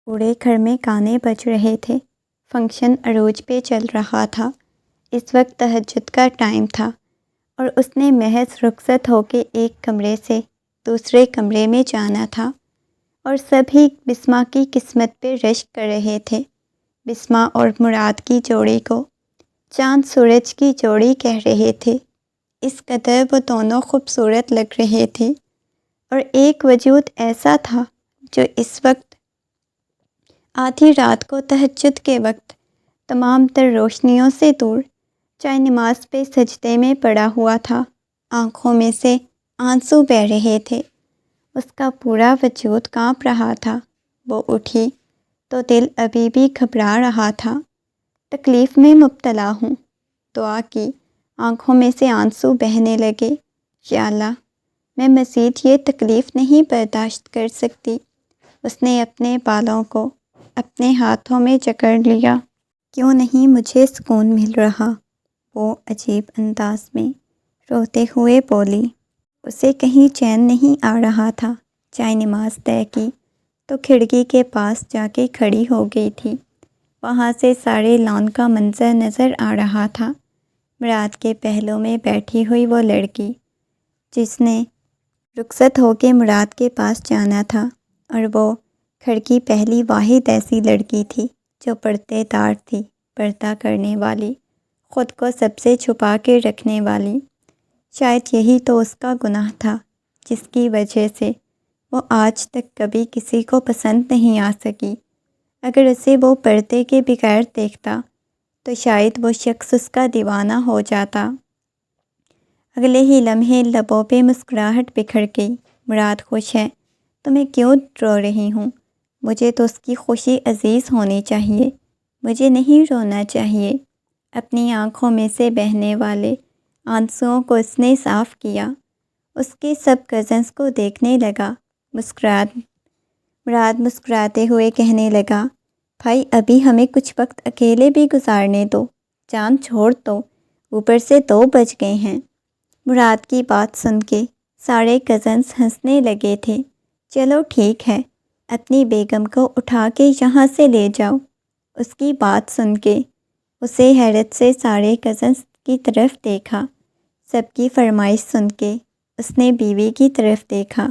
پورے گھر میں گانے بج رہے تھے۔ فنکشن عروج پہ چل رہا تھا۔ اس وقت تہجد کا ٹائم تھا اور اس نے محض رخصت ہو کے ایک کمرے سے دوسرے کمرے میں جانا تھا، اور سبھی بسمہ کی قسمت پہ رشک کر رہے تھے۔ بسمہ اور مراد کی جوڑی کو چاند سورج کی جوڑی کہہ رہے تھے، اس قدر وہ دونوں خوبصورت لگ رہے تھے۔ اور ایک وجود ایسا تھا جو اس وقت آدھی رات کو تہجد کے وقت تمام تر روشنیوں سے دور چائے نماز پہ سجدے میں پڑا ہوا تھا۔ آنکھوں میں سے آنسو بہہ رہے تھے، اس کا پورا وجود کانپ رہا تھا۔ وہ اٹھی تو دل ابھی بھی گھبرا رہا تھا۔ تکلیف میں مبتلا ہوں، دعا کی، آنکھوں میں سے آنسو بہنے لگے۔ یا اللہ، میں مزید یہ تکلیف نہیں برداشت کر سکتی۔ اس نے اپنے بالوں کو اپنے ہاتھوں میں جکڑ لیا۔ کیوں نہیں مجھے سکون مل رہا؟ وہ عجیب انداز میں روتے ہوئے بولی۔ اسے کہیں چین نہیں آ رہا تھا۔ چائے نماز طے کی تو کھڑکی کے پاس جا کے کھڑی ہو گئی تھی۔ وہاں سے سارے لان کا منظر نظر آ رہا تھا۔ مراد کے پہلو میں بیٹھی ہوئی وہ لڑکی جس نے رخصت ہو کے مراد کے پاس جانا تھا، اور وہ کھڑکی پہلی واحد ایسی لڑکی تھی جو پردے دار تھی، پردہ کرنے والی، خود کو سب سے چھپا کے رکھنے والی۔ شاید یہی تو اس کا گناہ تھا جس کی وجہ سے وہ آج تک کبھی کسی کو پسند نہیں آ سکی۔ اگر اسے وہ پردے کے بغیر دیکھتا تو شاید وہ شخص اس کا دیوانہ ہو جاتا۔ اگلے ہی لمحے لبوں پہ مسکراہٹ بکھر گئی۔ مراد خوش ہے تو میں کیوں رو رہی ہوں؟ مجھے تو اس کی خوشی عزیز ہونی چاہیے، مجھے نہیں رونا چاہیے۔ اپنی آنکھوں میں سے بہنے والے آنسوؤں کو اس نے صاف کیا۔ اس کے سب کزنس کو دیکھنے لگا۔ مراد مسکراتے ہوئے کہنے لگا، بھائی ابھی ہمیں کچھ وقت اکیلے بھی گزارنے دو، چاند چھوڑ دو، اوپر سے 2 بج گئے ہیں۔ مراد کی بات سن کے سارے کزنس ہنسنے لگے تھے۔ چلو ٹھیک ہے، اپنی بیگم کو اٹھا کے یہاں سے لے جاؤ۔ اس کی بات سن کے اسے حیرت سے سارے کزنس کی طرف دیکھا۔ سب کی فرمائش سن کے اس نے بیوی کی طرف دیکھا،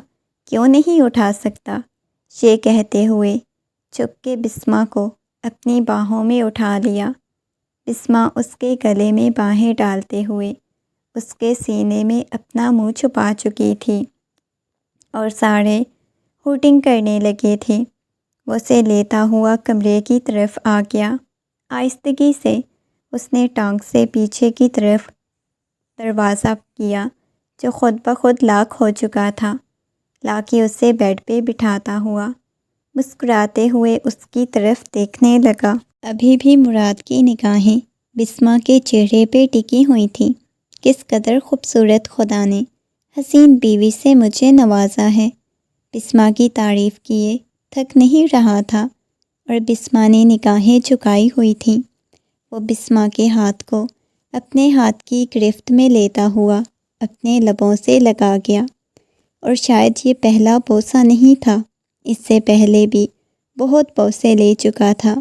کیوں نہیں اٹھا سکتا؟ یہ کہتے ہوئے چپ کے بسمہ کو اپنی باہوں میں اٹھا لیا۔ بسمہ اس کے گلے میں باہیں ڈالتے ہوئے اس کے سینے میں اپنا منہ چھپا چکی تھی، اور سارے ہوٹنگ کرنے لگے تھے۔ وہ اسے لیتا ہوا کمرے کی طرف آ گیا۔ آہستگی سے اس نے ٹانگ سے پیچھے کی طرف دروازہ کیا جو خود بخود لاک ہو چکا تھا۔ لاکی اسے بیڈ پہ بٹھاتا ہوا مسکراتے ہوئے اس کی طرف دیکھنے لگا۔ ابھی بھی مراد کی نگاہیں بسمہ کے چہرے پہ ٹکی ہوئی تھیں۔ کس قدر خوبصورت خدا نے حسین بیوی سے مجھے نوازا ہے۔ بسمہ کی تعریف کیے تھک نہیں رہا تھا، اور بسمہ نے نگاہیں جھکائی ہوئی تھیں۔ وہ بسمہ کے ہاتھ کو اپنے ہاتھ کی گرفت میں لیتا ہوا اپنے لبوں سے لگا گیا، اور شاید یہ پہلا بوسہ نہیں تھا، اس سے پہلے بھی بہت بوسے لے چکا تھا۔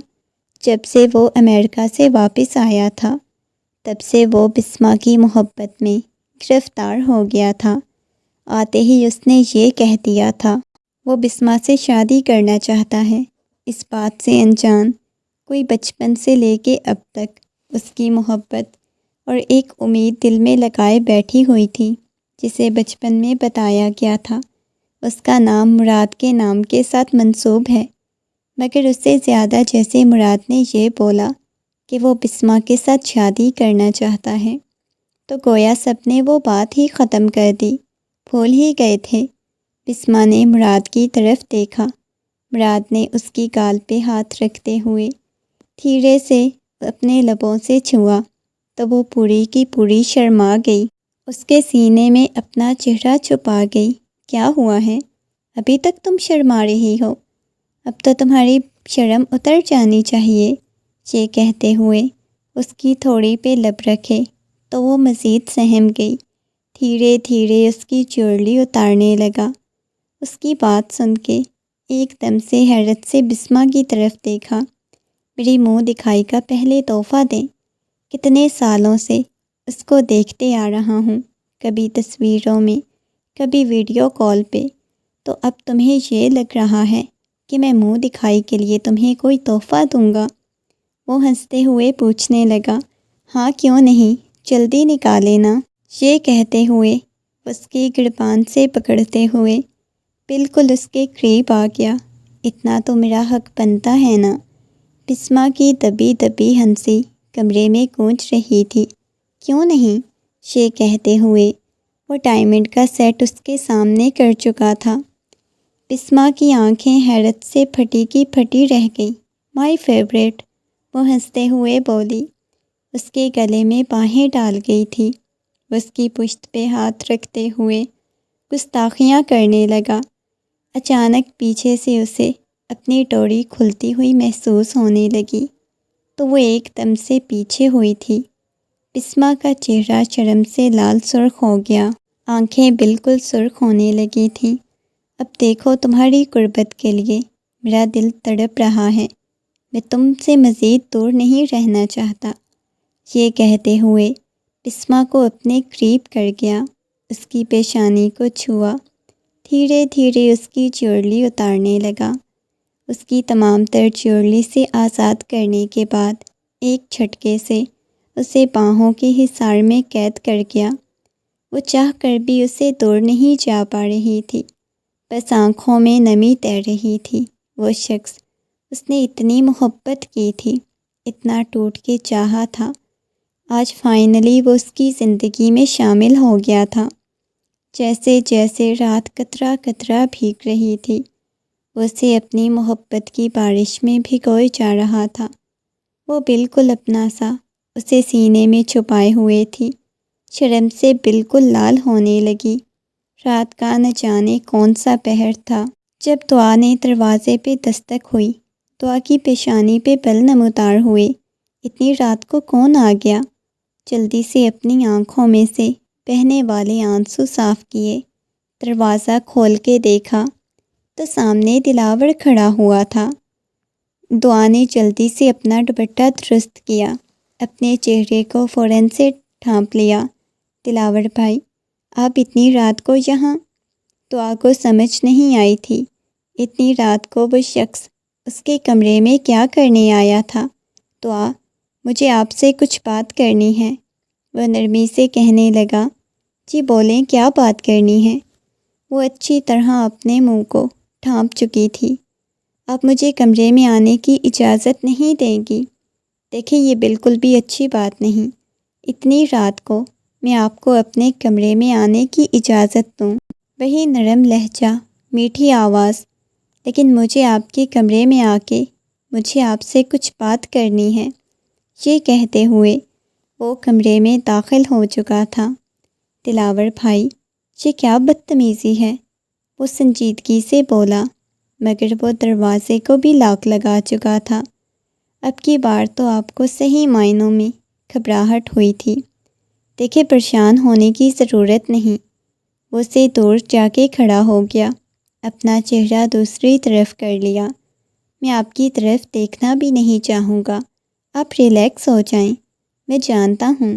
جب سے وہ امریکہ سے واپس آیا تھا تب سے وہ بسمہ کی محبت میں گرفتار ہو گیا تھا۔ آتے ہی اس نے یہ کہہ دیا تھا وہ بسمہ سے شادی کرنا چاہتا ہے۔ اس بات سے انجان کوئی بچپن سے لے کے اب تک اس کی محبت اور ایک امید دل میں لگائے بیٹھی ہوئی تھی، جسے بچپن میں بتایا گیا تھا اس کا نام مراد کے نام کے ساتھ منسوب ہے، مگر اس سے زیادہ جیسے مراد نے یہ بولا کہ وہ بسمہ کے ساتھ شادی کرنا چاہتا ہے تو گویا سب نے وہ بات ہی ختم کر دی، بھول ہی گئے تھے۔ بسمہ نے مراد کی طرف دیکھا۔ مراد نے اس کی گال پہ ہاتھ رکھتے ہوئے دھیرے سے اپنے لبوں سے چھوا تو وہ پوری کی پوری شرما گئی۔ اس کے سینے میں اپنا چہرہ چھپا گئی۔ کیا ہوا ہے؟ ابھی تک تم شرما رہی ہو؟ اب تو تمہاری شرم اتر جانی چاہیے۔ یہ کہتے ہوئے اس کی تھوڑی پہ لب رکھے تو وہ مزید سہم گئی۔ دھیرے دھیرے اس کی جویلری اتارنے لگا۔ اس کی بات سن کے ایک دم سے حیرت سے بسمہ کی طرف دیکھا۔ میری منہ دکھائی کا پہلے تحفہ دیں۔ کتنے سالوں سے اس کو دیکھتے آ رہا ہوں، کبھی تصویروں میں، کبھی ویڈیو کال پہ، تو اب تمہیں یہ لگ رہا ہے کہ میں منہ دکھائی کے لیے تمہیں کوئی تحفہ دوں گا؟ وہ ہنستے ہوئے پوچھنے لگا۔ ہاں کیوں نہیں، جلدی نکالے نا۔ یہ کہتے ہوئے اس کی گربان سے پکڑتے ہوئے بالکل اس کے قریب آ گیا۔ اتنا تو میرا حق بنتا ہے نا۔ بسمہ کی دبی دبی ہنسی کمرے میں گونج رہی تھی۔ کیوں نہیں، یہ کہتے ہوئے وہ ڈائمنڈ کا سیٹ اس کے سامنے کر چکا تھا۔ بسمہ کی آنکھیں حیرت سے پھٹی کی پھٹی رہ گئیں۔ مائی فیوریٹ، وہ ہنستے ہوئے بولی۔ اس کے گلے میں باہیں ڈال گئی تھی۔ وہ اس کی پشت پہ ہاتھ رکھتے ہوئے گستاخیاں کرنے لگا۔ اچانک پیچھے سے اسے اپنی ڈوری کھلتی ہوئی محسوس ہونے لگی تو وہ ایک دم سے پیچھے ہوئی تھی۔ بسمہ کا چہرہ شرم سے لال سرخ ہو گیا، آنکھیں بالکل سرخ ہونے لگی تھیں۔ اب دیکھو، تمہاری قربت کے لیے میرا دل تڑپ رہا ہے، میں تم سے مزید دور نہیں رہنا چاہتا۔ یہ کہتے ہوئے بسمہ کو اپنے قریب کر گیا، اس کی پیشانی کو چھوا، دھیرے دھیرے اس کی جیولری اتارنے لگا۔ اس کی تمام تر جیولری سے آزاد کرنے کے بعد ایک جھٹکے سے اسے باہوں کے حصار میں قید کر گیا۔ وہ چاہ کر بھی اسے دور نہیں جا پا رہی تھی، بس آنکھوں میں نمی تیر رہی تھی۔ وہ شخص اس نے اتنی محبت کی تھی، اتنا ٹوٹ کے چاہا تھا، آج فائنلی وہ اس کی زندگی میں شامل ہو گیا تھا۔ جیسے جیسے رات قطرہ قطرہ بھیگ رہی تھی، وہ اسے اپنی محبت کی بارش میں بھگوئے جا رہا تھا۔ وہ بالکل اپنا سا اسے سینے میں چھپائے ہوئے تھی، شرم سے بالکل لال ہونے لگی۔ رات کا نہ جانے کون سا پہر تھا جب دعا نے دروازے پہ دستک ہوئی۔ دعا کی پیشانی پہ بل نمودار ہوئے۔ اتنی رات کو کون آ گیا؟ جلدی سے اپنی آنکھوں میں سے بہنے والے آنسو صاف کیے، دروازہ کھول کے دیکھا تو سامنے دلاور کھڑا ہوا تھا۔ دعا نے جلدی سے اپنا دوپٹہ درست کیا، اپنے چہرے کو فوراً سے ڈھانپ لیا۔ دلاور بھائی، آپ اتنی رات کو یہاں؟ دعا کو سمجھ نہیں آئی تھی اتنی رات کو وہ شخص اس کے کمرے میں کیا کرنے آیا تھا۔ دعا، مجھے آپ سے کچھ بات کرنی ہے، وہ نرمی سے کہنے لگا۔ جی بولیں، کیا بات کرنی ہے؟ وہ اچھی طرح اپنے منہ کو ڈھانپ چکی تھی۔ آپ مجھے کمرے میں آنے کی اجازت نہیں دیں گی؟ دیکھیں، یہ بالکل بھی اچھی بات نہیں، اتنی رات کو میں آپ کو اپنے کمرے میں آنے کی اجازت دوں۔ وہی نرم لہجہ، میٹھی آواز، لیکن مجھے آپ کے کمرے میں آ کے مجھے آپ سے کچھ بات کرنی ہے۔ یہ کہتے ہوئے وہ کمرے میں داخل ہو چکا تھا۔ دلاور بھائی، یہ کیا بدتمیزی ہے، وہ سنجیدگی سے بولا، مگر وہ دروازے کو بھی لاک لگا چکا تھا۔ اب کی بار تو آپ کو صحیح معنوں میں گھبراہٹ ہوئی تھی۔ دیکھے، پریشان ہونے کی ضرورت نہیں۔ وہ اسے دور جا کے کھڑا ہو گیا، اپنا چہرہ دوسری طرف کر لیا۔ میں آپ کی طرف دیکھنا بھی نہیں چاہوں گا، آپ ریلیکس ہو جائیں۔ میں جانتا ہوں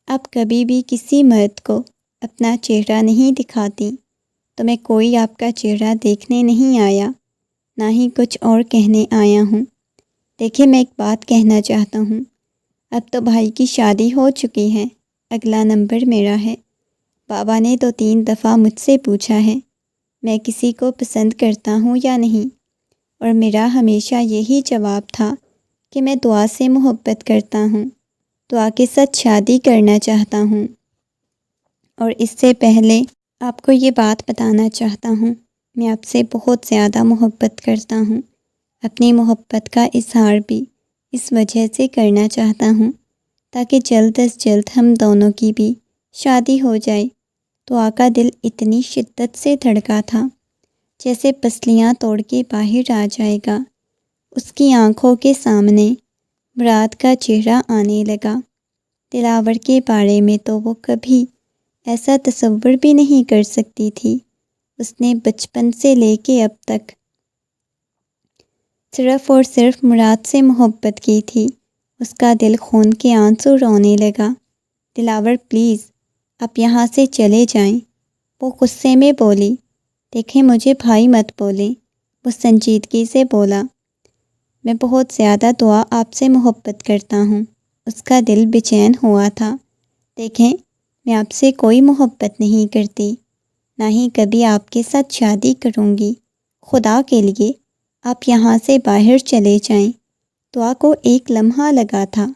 آپ کبھی بھی کسی مرد کو اپنا چہرہ نہیں دکھاتی، تو میں کوئی آپ کا چہرہ دیکھنے نہیں آیا، نہ ہی کچھ اور کہنے آیا ہوں۔ دیکھیں، میں ایک بات کہنا چاہتا ہوں، اب تو بھائی کی شادی ہو چکی ہے، اگلا نمبر میرا ہے۔ بابا نے 2-3 دفعہ مجھ سے پوچھا ہے میں کسی کو پسند کرتا ہوں یا نہیں، اور میرا ہمیشہ یہی جواب تھا کہ میں دعا سے محبت کرتا ہوں، دعا کے ساتھ شادی کرنا چاہتا ہوں۔ اور اس سے پہلے آپ کو یہ بات بتانا چاہتا ہوں، میں آپ سے بہت زیادہ محبت کرتا ہوں۔ اپنی محبت کا اظہار بھی اس وجہ سے کرنا چاہتا ہوں تاکہ جلد از جلد ہم دونوں کی بھی شادی ہو جائے۔ دعا کا دل اتنی شدت سے دھڑکا تھا جیسے پسلیاں توڑ کے باہر آ جائے گا۔ اس کی آنکھوں کے سامنے مراد کا چہرہ آنے لگا۔ دلاور کے بارے میں تو وہ کبھی ایسا تصور بھی نہیں کر سکتی تھی۔ اس نے بچپن سے لے کے اب تک صرف اور صرف مراد سے محبت کی تھی۔ اس کا دل خون کے آنسو رونے لگا۔ دلاور پلیز آپ یہاں سے چلے جائیں، وہ غصے میں بولی۔ دیکھیں مجھے بھائی مت بولیں، وہ سنجیدگی سے بولا۔ میں بہت زیادہ دعا آپ سے محبت کرتا ہوں۔ اس کا دل بے چین ہوا تھا۔ دیکھیں میں آپ سے کوئی محبت نہیں کرتی، نہ ہی کبھی آپ کے ساتھ شادی کروں گی۔ خدا کے لیے آپ یہاں سے باہر چلے جائیں۔ دعا کو ایک لمحہ لگا تھا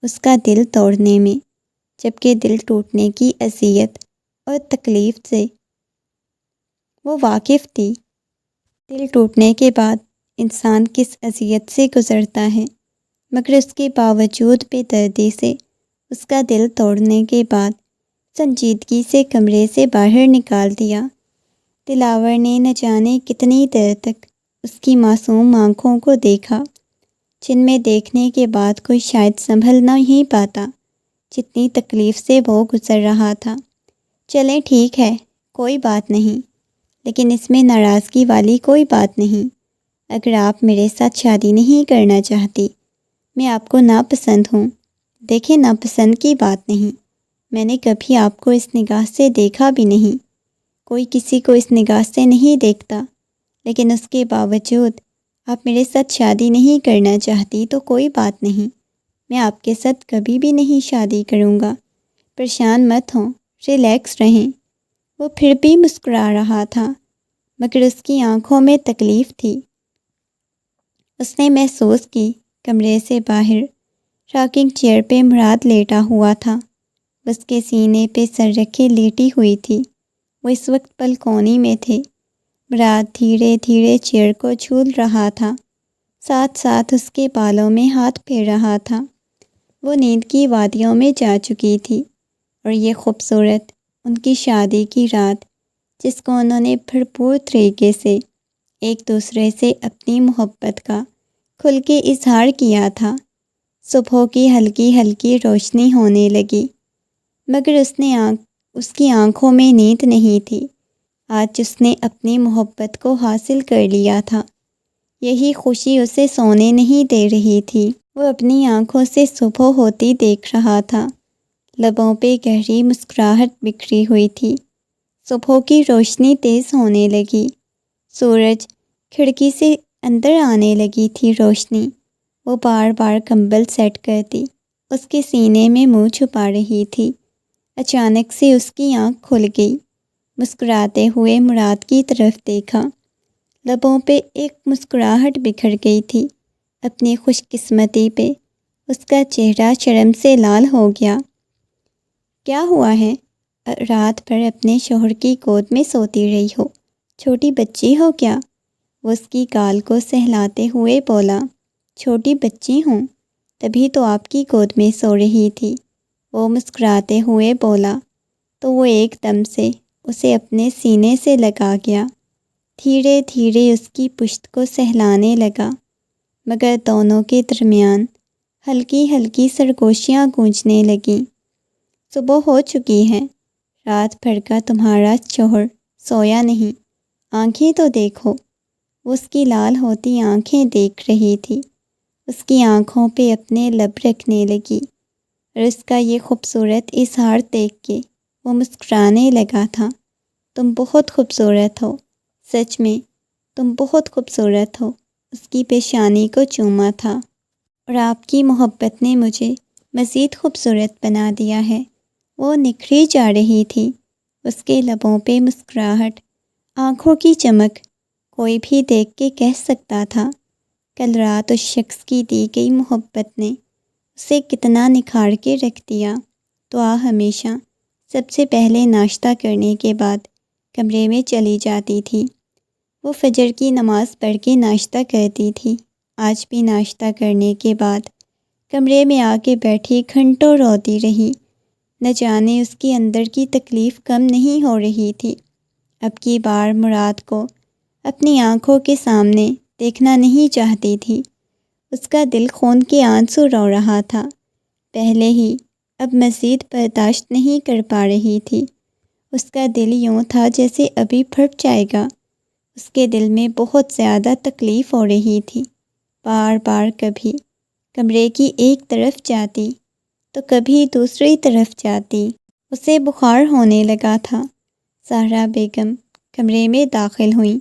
اس کا دل توڑنے میں، جبکہ دل ٹوٹنے کی اذیت اور تکلیف سے وہ واقف تھی۔ دل ٹوٹنے کے بعد انسان کس اذیت سے گزرتا ہے، مگر اس کے باوجود بے دردی سے اس کا دل توڑنے کے بعد سنجیدگی سے کمرے سے باہر نکال دیا۔ دلاور نے نہ جانے کتنی دیر تک اس کی معصوم آنکھوں کو دیکھا، جن میں دیکھنے کے بعد کوئی شاید سنبھل نہیں پاتا جتنی تکلیف سے وہ گزر رہا تھا۔ چلیں ٹھیک ہے، کوئی بات نہیں، لیکن اس میں ناراضگی والی کوئی بات نہیں۔ اگر آپ میرے ساتھ شادی نہیں کرنا چاہتی، میں آپ کو ناپسند ہوں۔ دیکھیں ناپسند کی بات نہیں، میں نے کبھی آپ کو اس نگاہ سے دیکھا بھی نہیں، کوئی کسی کو اس نگاہ سے نہیں دیکھتا، لیکن اس کے باوجود آپ میرے ساتھ شادی نہیں کرنا چاہتی تو کوئی بات نہیں، میں آپ کے ساتھ کبھی بھی نہیں شادی کروں گا۔ پریشان مت ہوں، ریلیکس رہیں۔ وہ پھر بھی مسکرا رہا تھا، مگر اس کی آنکھوں میں تکلیف تھی۔ اس نے محسوس کی کمرے سے باہر راکنگ چیئر پہ مراد لیٹا ہوا تھا، اس کے سینے پہ سر رکھے لیٹی ہوئی تھی۔ وہ اس وقت بلکونی میں تھے۔ مراد دھیرے دھیرے چیئر کو جھول رہا تھا، ساتھ ساتھ اس کے بالوں میں ہاتھ پھیر رہا تھا۔ وہ نیند کی وادیوں میں جا چکی تھی، اور یہ خوبصورت ان کی شادی کی رات، جس کو انہوں نے بھرپور طریقے سے ایک دوسرے سے اپنی محبت کا کھل کے اظہار کیا تھا۔ صبح کی ہلکی ہلکی روشنی ہونے لگی، مگر اس کی آنکھوں میں نیند نہیں تھی۔ آج اس نے اپنی محبت کو حاصل کر لیا تھا، یہی خوشی اسے سونے نہیں دے رہی تھی۔ وہ اپنی آنکھوں سے صبح ہوتی دیکھ رہا تھا، لبوں پہ گہری مسکراہٹ بکھری ہوئی تھی۔ صبح کی روشنی تیز ہونے لگی، سورج کھڑکی سے اندر آنے لگی تھی روشنی۔ وہ بار بار کمبل سیٹ کرتی اس کے سینے میں منہ چھپا رہی تھی۔ اچانک سے اس کی آنکھ کھل گئی، مسکراتے ہوئے مراد کی طرف دیکھا، لبوں پہ ایک مسکراہٹ بکھر گئی تھی۔ اپنی خوش قسمتی پہ اس کا چہرہ شرم سے لال ہو گیا۔ کیا ہوا ہے؟ رات بھر اپنے شوہر کی گود میں سوتی رہی ہو، چھوٹی بچی ہو کیا؟ وہ اس کی گال کو سہلاتے ہوئے بولا۔ چھوٹی بچی ہوں، تبھی تو آپ کی گود میں سو رہی تھی، وہ مسکراتے ہوئے بولا، تو وہ ایک دم سے اسے اپنے سینے سے لگا گیا، دھیرے دھیرے اس کی پشت کو سہلانے لگا، مگر دونوں کے درمیان ہلکی ہلکی سرگوشیاں گونجنے لگیں۔ صبح ہو چکی ہے، رات بھر کا تمہارا شوہر سویا نہیں، آنکھیں تو دیکھو۔ وہ اس کی لال ہوتی آنکھیں دیکھ رہی تھی، اس کی آنکھوں پہ اپنے لب رکھنے لگی، اور اس کا یہ خوبصورت اظہار دیکھ کے وہ مسکرانے لگا تھا۔ تم بہت خوبصورت ہو، سچ میں تم بہت خوبصورت ہو۔ اس کی پیشانی کو چوما تھا، اور آپ کی محبت نے مجھے مزید خوبصورت بنا دیا ہے۔ وہ نکھری جا رہی تھی، اس کے لبوں پہ مسکراہٹ، آنکھوں کی چمک، کوئی بھی دیکھ کے کہہ سکتا تھا کل رات اس شخص کی دی گئی محبت نے اسے کتنا نکھار کے رکھ دیا۔ دعا ہمیشہ سب سے پہلے ناشتہ کرنے کے بعد کمرے میں چلی جاتی تھی۔ وہ فجر کی نماز پڑھ کے ناشتہ کرتی تھی۔ آج بھی ناشتہ کرنے کے بعد کمرے میں آ کے بیٹھی گھنٹوں روتی رہی، نہ جانے اس کی اندر کی تکلیف کم نہیں ہو رہی تھی۔ اب کی بار مراد کو اپنی آنکھوں کے سامنے دیکھنا نہیں چاہتی تھی۔ اس کا دل خون کے آنسو رو رہا تھا، پہلے ہی اب مزید برداشت نہیں کر پا رہی تھی۔ اس کا دل یوں تھا جیسے ابھی پھٹ جائے گا۔ اس کے دل میں بہت زیادہ تکلیف ہو رہی تھی، بار بار کبھی کمرے کی ایک طرف جاتی تو کبھی دوسری طرف جاتی۔ اسے بخار ہونے لگا تھا۔ زہرا بیگم کمرے میں داخل ہوئیں۔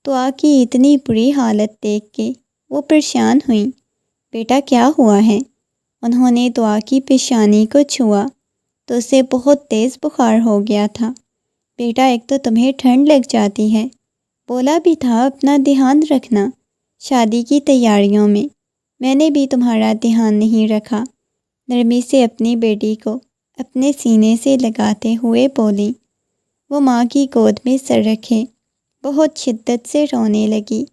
دعا کی اتنی بری حالت دیکھ کے وہ پریشان ہوئیں۔ بیٹا کیا ہوا ہے؟ انہوں نے دعا کی پیشانی کو چھوا تو اسے بہت تیز بخار ہو گیا تھا۔ بیٹا ایک تو تمہیں ٹھنڈ لگ جاتی ہے، بولا بھی تھا اپنا دھیان رکھنا شادی کی تیاریوں میں نے بھی تمہارا دھیان نہیں رکھا۔ نرمی سے اپنی بیٹی کو اپنے سینے سے لگاتے ہوئے بولی۔ وہ ماں کی گود میں سر رکھے بہت شدت سے رونے لگی۔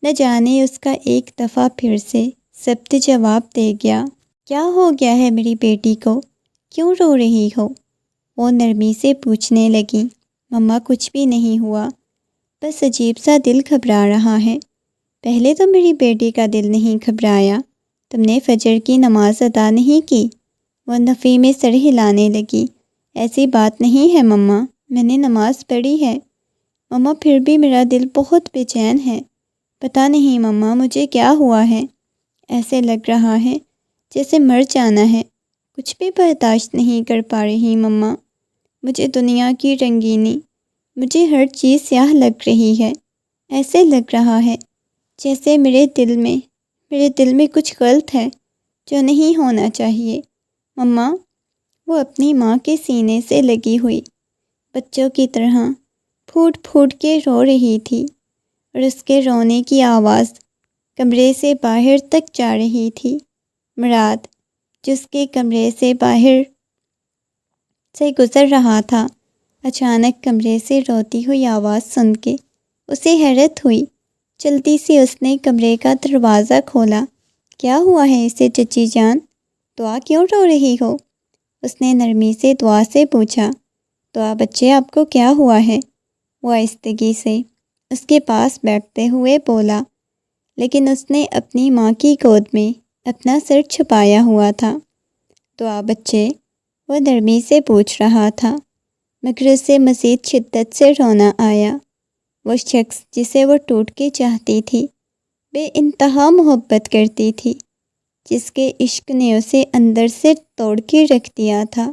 نہ جانے اس کا ایک دفعہ پھر سے ضبط جواب دے گیا۔ کیا ہو گیا ہے میری بیٹی کو؟ کیوں رو رہی ہو؟ وہ نرمی سے پوچھنے لگی۔ مما کچھ بھی نہیں ہوا، بس عجیب سا دل گھبرا رہا ہے۔ پہلے تو میری بیٹی کا دل نہیں گھبرایا، تم نے فجر کی نماز ادا نہیں کی؟ وہ نفی میں سر ہلانے لگی۔ ایسی بات نہیں ہے مما، میں نے نماز پڑھی ہے۔ مما پھر بھی میرا دل بہت بے چین ہے، پتہ نہیں مما مجھے کیا ہوا ہے، ایسے لگ رہا ہے جیسے مر جانا ہے، کچھ بھی برداشت نہیں کر پا رہی مما، مجھے دنیا کی رنگینی، مجھے ہر چیز سیاہ لگ رہی ہے، ایسے لگ رہا ہے جیسے میرے دل میں کچھ غلط ہے جو نہیں ہونا چاہیے مما۔ وہ اپنی ماں کے سینے سے لگی ہوئی بچوں کی طرح پھوٹ پھوٹ کے رو رہی تھی، اور اس کے رونے کی آواز کمرے سے باہر تک جا رہی تھی۔ مراد جس کے کمرے سے باہر سے گزر رہا تھا، اچانک کمرے سے روتی ہوئی آواز سن کے اسے حیرت ہوئی۔ جلدی سے اس نے کمرے کا دروازہ کھولا۔ کیا ہوا ہے اسے چچی جان؟ دعا کیوں رو رہی ہو؟ اس نے نرمی سے دعا سے پوچھا۔ دعا بچے آپ کو کیا ہوا ہے؟ وہ آہستگی سے اس کے پاس بیٹھتے ہوئے بولا، لیکن اس نے اپنی ماں کی گود میں اپنا سر چھپایا ہوا تھا۔ دعا بچے، وہ نرمی سے پوچھ رہا تھا، مگر اسے مزید شدت سے رونا آیا۔ وہ شخص جسے وہ ٹوٹ کے چاہتی تھی، بے انتہا محبت کرتی تھی، جس کے عشق نے اسے اندر سے توڑ کے رکھ دیا تھا،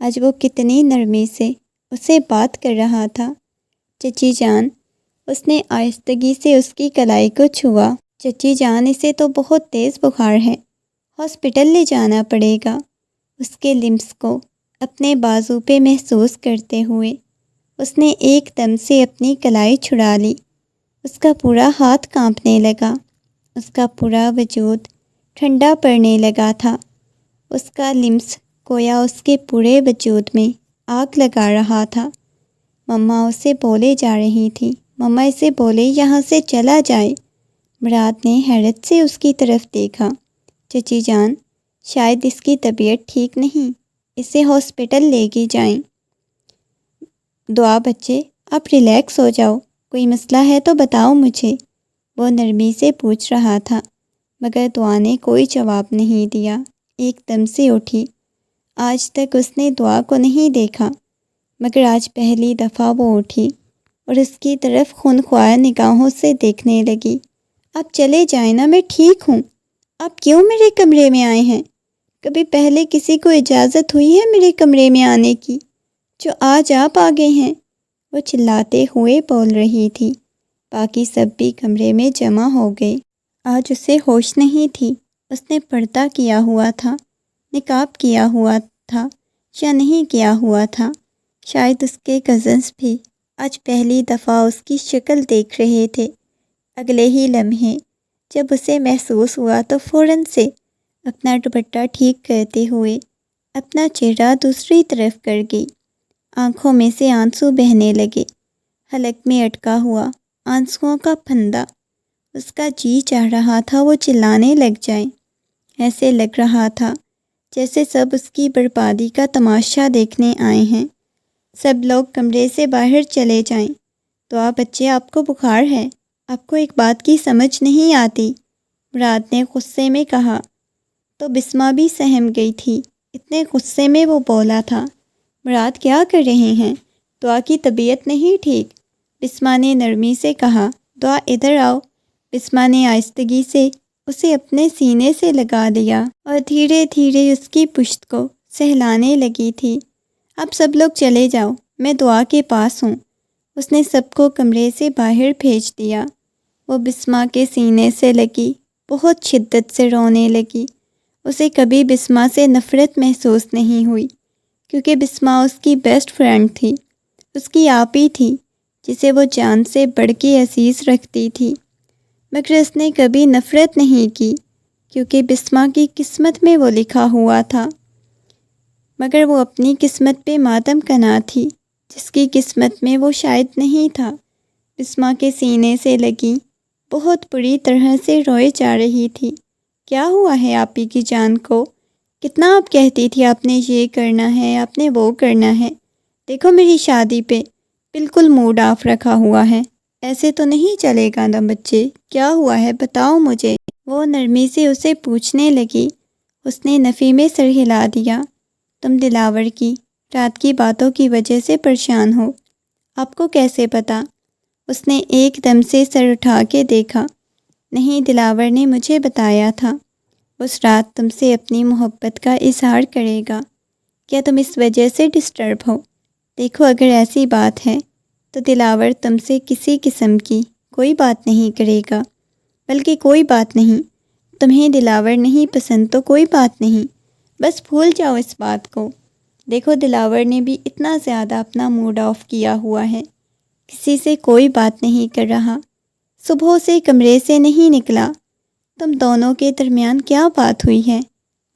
آج وہ کتنی نرمی سے اسے بات کر رہا تھا۔ چچی جان، اس نے آہستگی سے اس کی کلائی کو چھوا۔ چچی جان، اسے تو بہت تیز بخار ہے، ہاسپٹل لے جانا پڑے گا۔ اس کے لمس کو اپنے بازو پہ محسوس کرتے ہوئے اس نے ایک دم سے اپنی کلائی چھڑا لی۔ اس کا پورا ہاتھ کانپنے لگا، اس کا پورا وجود ٹھنڈا پڑنے لگا تھا۔ اس کا لمس گویا اس کے پورے وجود میں آگ لگا رہا تھا۔ مما اسے بولے جا رہی تھی، مما اسے بولے یہاں سے چلا جائے۔ مراد نے حیرت سے اس کی طرف دیکھا۔ چچی جان، شاید اس کی طبیعت ٹھیک نہیں، اسے ہاسپٹل لے کے جائیں۔ دعا بچے، آپ ریلیکس ہو جاؤ، کوئی مسئلہ ہے تو بتاؤ مجھے، وہ نرمی سے پوچھ رہا تھا، مگر دعا نے کوئی جواب نہیں دیا۔ ایک دم سے اٹھی۔ آج تک اس نے دعا کو نہیں دیکھا، مگر آج پہلی دفعہ وہ اٹھی اور اس کی طرف خونخوار نگاہوں سے دیکھنے لگی۔ آپ چلے جائیں نا، میں ٹھیک ہوں، آپ کیوں میرے کمرے میں آئے ہیں؟ کبھی پہلے کسی کو اجازت ہوئی ہے میرے کمرے میں آنے کی، جو آج آپ آ گئے ہیں؟ وہ چلاتے ہوئے بول رہی تھی۔ باقی سب بھی کمرے میں جمع ہو گئے۔ آج اسے ہوش نہیں تھی۔ اس نے پردہ کیا ہوا تھا، نقاب کیا ہوا تھا یا نہیں کیا ہوا تھا۔ شاید اس کے کزنس بھی آج پہلی دفعہ اس کی شکل دیکھ رہے تھے۔ اگلے ہی لمحے جب اسے محسوس ہوا تو فوراً سے اپنا دوپٹہ ٹھیک کرتے ہوئے اپنا چہرہ دوسری طرف کر گئی۔ آنکھوں میں سے آنسو بہنے لگے، حلق میں اٹکا ہوا آنسوؤں کا پھندا۔ اس کا جی چاہ رہا تھا وہ چلانے لگ جائے۔ ایسے لگ رہا تھا جیسے سب اس کی بربادی کا تماشا دیکھنے آئے ہیں۔ سب لوگ کمرے سے باہر چلے جائیں۔ دعا بچے، آپ کو بخار ہے، آپ کو ایک بات کی سمجھ نہیں آتی، مراد نے غصے میں کہا۔ تو بسمہ بھی سہم گئی تھی، اتنے غصے میں وہ بولا تھا۔ مراد کیا کر رہے ہیں؟ دعا کی طبیعت نہیں ٹھیک، بسمہ نے نرمی سے کہا۔ دعا ادھر آؤ، بسمہ نے آہستگی سے اسے اپنے سینے سے لگا دیا اور دھیرے دھیرے اس کی پشت کو سہلانے لگی تھی۔ اب سب لوگ چلے جاؤ، میں دعا کے پاس ہوں۔ اس نے سب کو کمرے سے باہر بھیج دیا۔ وہ بسمہ کے سینے سے لگی بہت شدت سے رونے لگی۔ اسے کبھی بسمہ سے نفرت محسوس نہیں ہوئی، کیونکہ بسمہ اس کی بیسٹ فرینڈ تھی، اس کی آپی تھی جسے وہ جان سے بڑھ کے عزیز رکھتی تھی۔ مگر اس نے کبھی نفرت نہیں کی، کیونکہ بسمہ کی قسمت میں وہ لکھا ہوا تھا۔ مگر وہ اپنی قسمت پہ ماتم کنا تھی، جس کی قسمت میں وہ شاید نہیں تھا۔ بسمہ کے سینے سے لگی بہت بری طرح سے روئے جا رہی تھی۔ کیا ہوا ہے آپی کی جان کو؟ کتنا آپ کہتی تھی آپ نے یہ کرنا ہے، آپ نے وہ کرنا ہے، دیکھو میری شادی پہ بالکل موڈ آف رکھا ہوا ہے، ایسے تو نہیں چلے گا نا بچے، کیا ہوا ہے بتاؤ مجھے۔ وہ نرمی سے اسے پوچھنے لگی۔ اس نے نفی میں سر ہلا دیا۔ تم دلاور کی رات کی باتوں کی وجہ سے پریشان ہو، آپ کو کیسے پتا؟ اس نے ایک دم سے سر اٹھا کے دیکھا۔ نہیں، دلاور نے مجھے بتایا تھا، اس رات تم سے اپنی محبت کا اظہار کرے گا۔ کیا تم اس وجہ سے ڈسٹرب ہو؟ دیکھو اگر ایسی بات ہے تو دلاور تم سے کسی قسم کی کوئی بات نہیں کرے گا، بلکہ کوئی بات نہیں، تمہیں دلاور نہیں پسند تو کوئی بات نہیں، بس بھول جاؤ اس بات کو۔ دیکھو دلاور نے بھی اتنا زیادہ اپنا موڈ آف کیا ہوا ہے، کسی سے کوئی بات نہیں کر رہا، صبح سے کمرے سے نہیں نکلا، تم دونوں کے درمیان کیا بات ہوئی ہے؟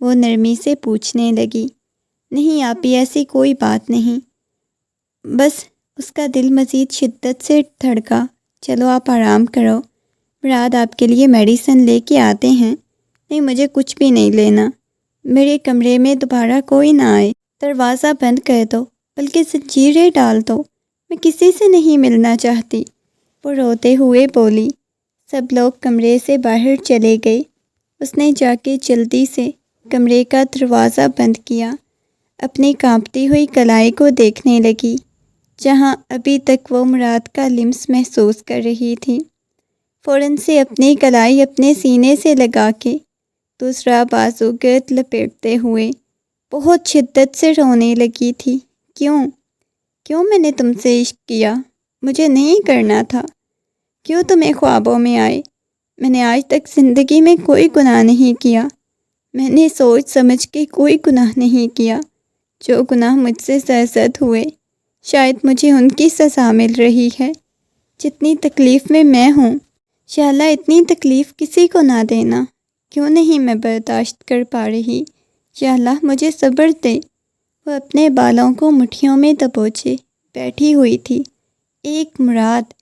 وہ نرمی سے پوچھنے لگی۔ نہیں آپی، ایسی کوئی بات نہیں، بس اس کا دل مزید شدت سے دھڑکا۔ چلو آپ آرام کرو، مراد آپ کے لیے میڈیسن لے کے آتے ہیں۔ نہیں، مجھے کچھ بھی نہیں لینا، میرے کمرے میں دوبارہ کوئی نہ آئے، دروازہ بند کر دو، بلکہ زنجیریں ڈال دو، میں کسی سے نہیں ملنا چاہتی، وہ روتے ہوئے بولی۔ سب لوگ کمرے سے باہر چلے گئے۔ اس نے جا کے جلدی سے کمرے کا دروازہ بند کیا، اپنی کانپتی ہوئی کلائی کو دیکھنے لگی، جہاں ابھی تک وہ مراد کا لمس محسوس کر رہی تھی۔ فوراً سے اپنی کلائی اپنے سینے سے لگا کے دوسرا بازو گرد لپیٹتے ہوئے بہت شدت سے رونے لگی تھی۔ کیوں میں نے تم سے عشق کیا؟ مجھے نہیں کرنا تھا۔ کیوں تمہیں خوابوں میں آئے؟ میں نے آج تک زندگی میں کوئی گناہ نہیں کیا، میں نے سوچ سمجھ کے کوئی گناہ نہیں کیا۔ جو گناہ مجھ سے سرزد ہوئے، شاید مجھے ان کی سزا مل رہی ہے۔ جتنی تکلیف میں ہوں، یا اللہ اتنی تکلیف کسی کو نہ دینا، کیوں نہیں میں برداشت کر پا رہی؟ یا اللہ مجھے صبر دے۔ وہ اپنے بالوں کو مٹھیوں میں دبوچے بیٹھی ہوئی تھی۔ ایک مراد،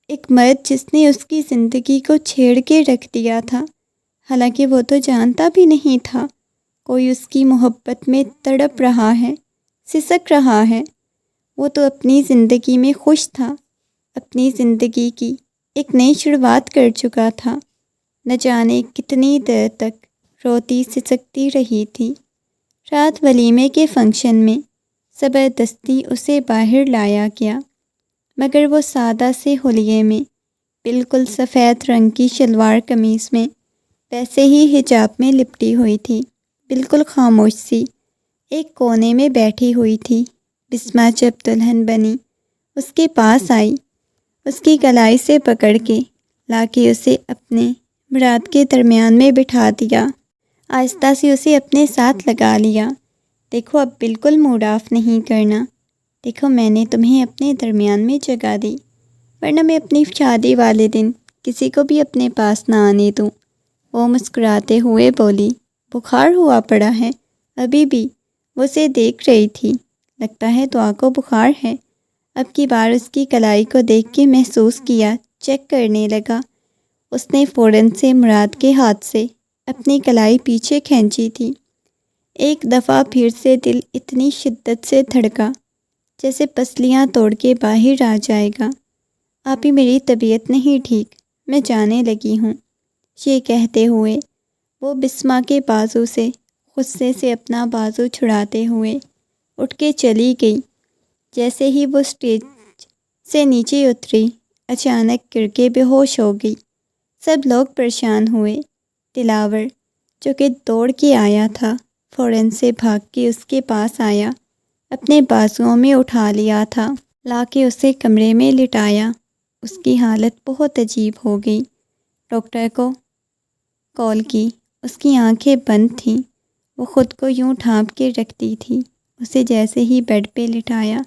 ایک مرد جس نے اس کی زندگی کو چھیڑ کے رکھ دیا تھا، حالانکہ وہ تو جانتا بھی نہیں تھا۔ کوئی اس کی محبت میں تڑپ رہا ہے، سسک رہا ہے۔ وہ تو اپنی زندگی میں خوش تھا، اپنی زندگی کی ایک نئی شروعات کر چکا تھا۔ نہ جانے کتنی دیر تک روتی سسکتی رہی تھی۔ رات ولیمے کے فنکشن میں زبردستی اسے باہر لایا گیا، مگر وہ سادہ سے حلیے میں، بالکل سفید رنگ کی شلوار قمیص میں، ویسے ہی حجاب میں لپٹی ہوئی تھی، بالکل خاموش سی ایک کونے میں بیٹھی ہوئی تھی۔ بسمہ جب دلہن بنی اس کے پاس آئی، اس کی کلائی سے پکڑ کے لا کے اسے اپنے مراد کے درمیان میں بٹھا دیا، آہستہ سے اسے اپنے ساتھ لگا لیا۔ دیکھو اب بالکل موڈ آف نہیں کرنا، دیکھو میں نے تمہیں اپنے درمیان میں جگہ دی، ورنہ میں اپنی شادی والے دن کسی کو بھی اپنے پاس نہ آنے دوں۔ وہ مسکراتے ہوئے بولی۔ بخار ہوا پڑا ہے ابھی بھی؟ وہ اسے دیکھ رہی تھی، لگتا ہے دعا کو بخار ہے۔ اب کی بار اس کی کلائی کو دیکھ کے محسوس کیا، چیک کرنے لگا۔ اس نے فوراً سے مراد کے ہاتھ سے اپنی کلائی پیچھے کھینچی تھی۔ ایک دفعہ پھر سے دل اتنی شدت سے دھڑکا جیسے پسلیاں توڑ کے باہر آ جائے گا۔ آپی میری طبیعت نہیں ٹھیک، میں جانے لگی ہوں۔ یہ کہتے ہوئے وہ بسمہ کے بازو سے غصے سے اپنا بازو چھڑاتے ہوئے اٹھ کے چلی گئی۔ جیسے ہی وہ اسٹیج سے نیچے اتری، اچانک گر کے بے ہوش ہو گئی۔ سب لوگ پریشان ہوئے۔ دلاور جو کہ دوڑ کے آیا تھا فوراً سے بھاگ کے اس کے پاس آیا، اپنے بازوؤں میں اٹھا لیا تھا، لا کے اسے کمرے میں لٹایا۔ اس کی حالت بہت عجیب ہو گئی۔ ڈاکٹر کو کال کی، اس کی آنکھیں بند تھیں، وہ خود کو یوں ڈھانپ کے رکھتی تھی۔ اسے جیسے ہی بیڈ پہ لٹایا،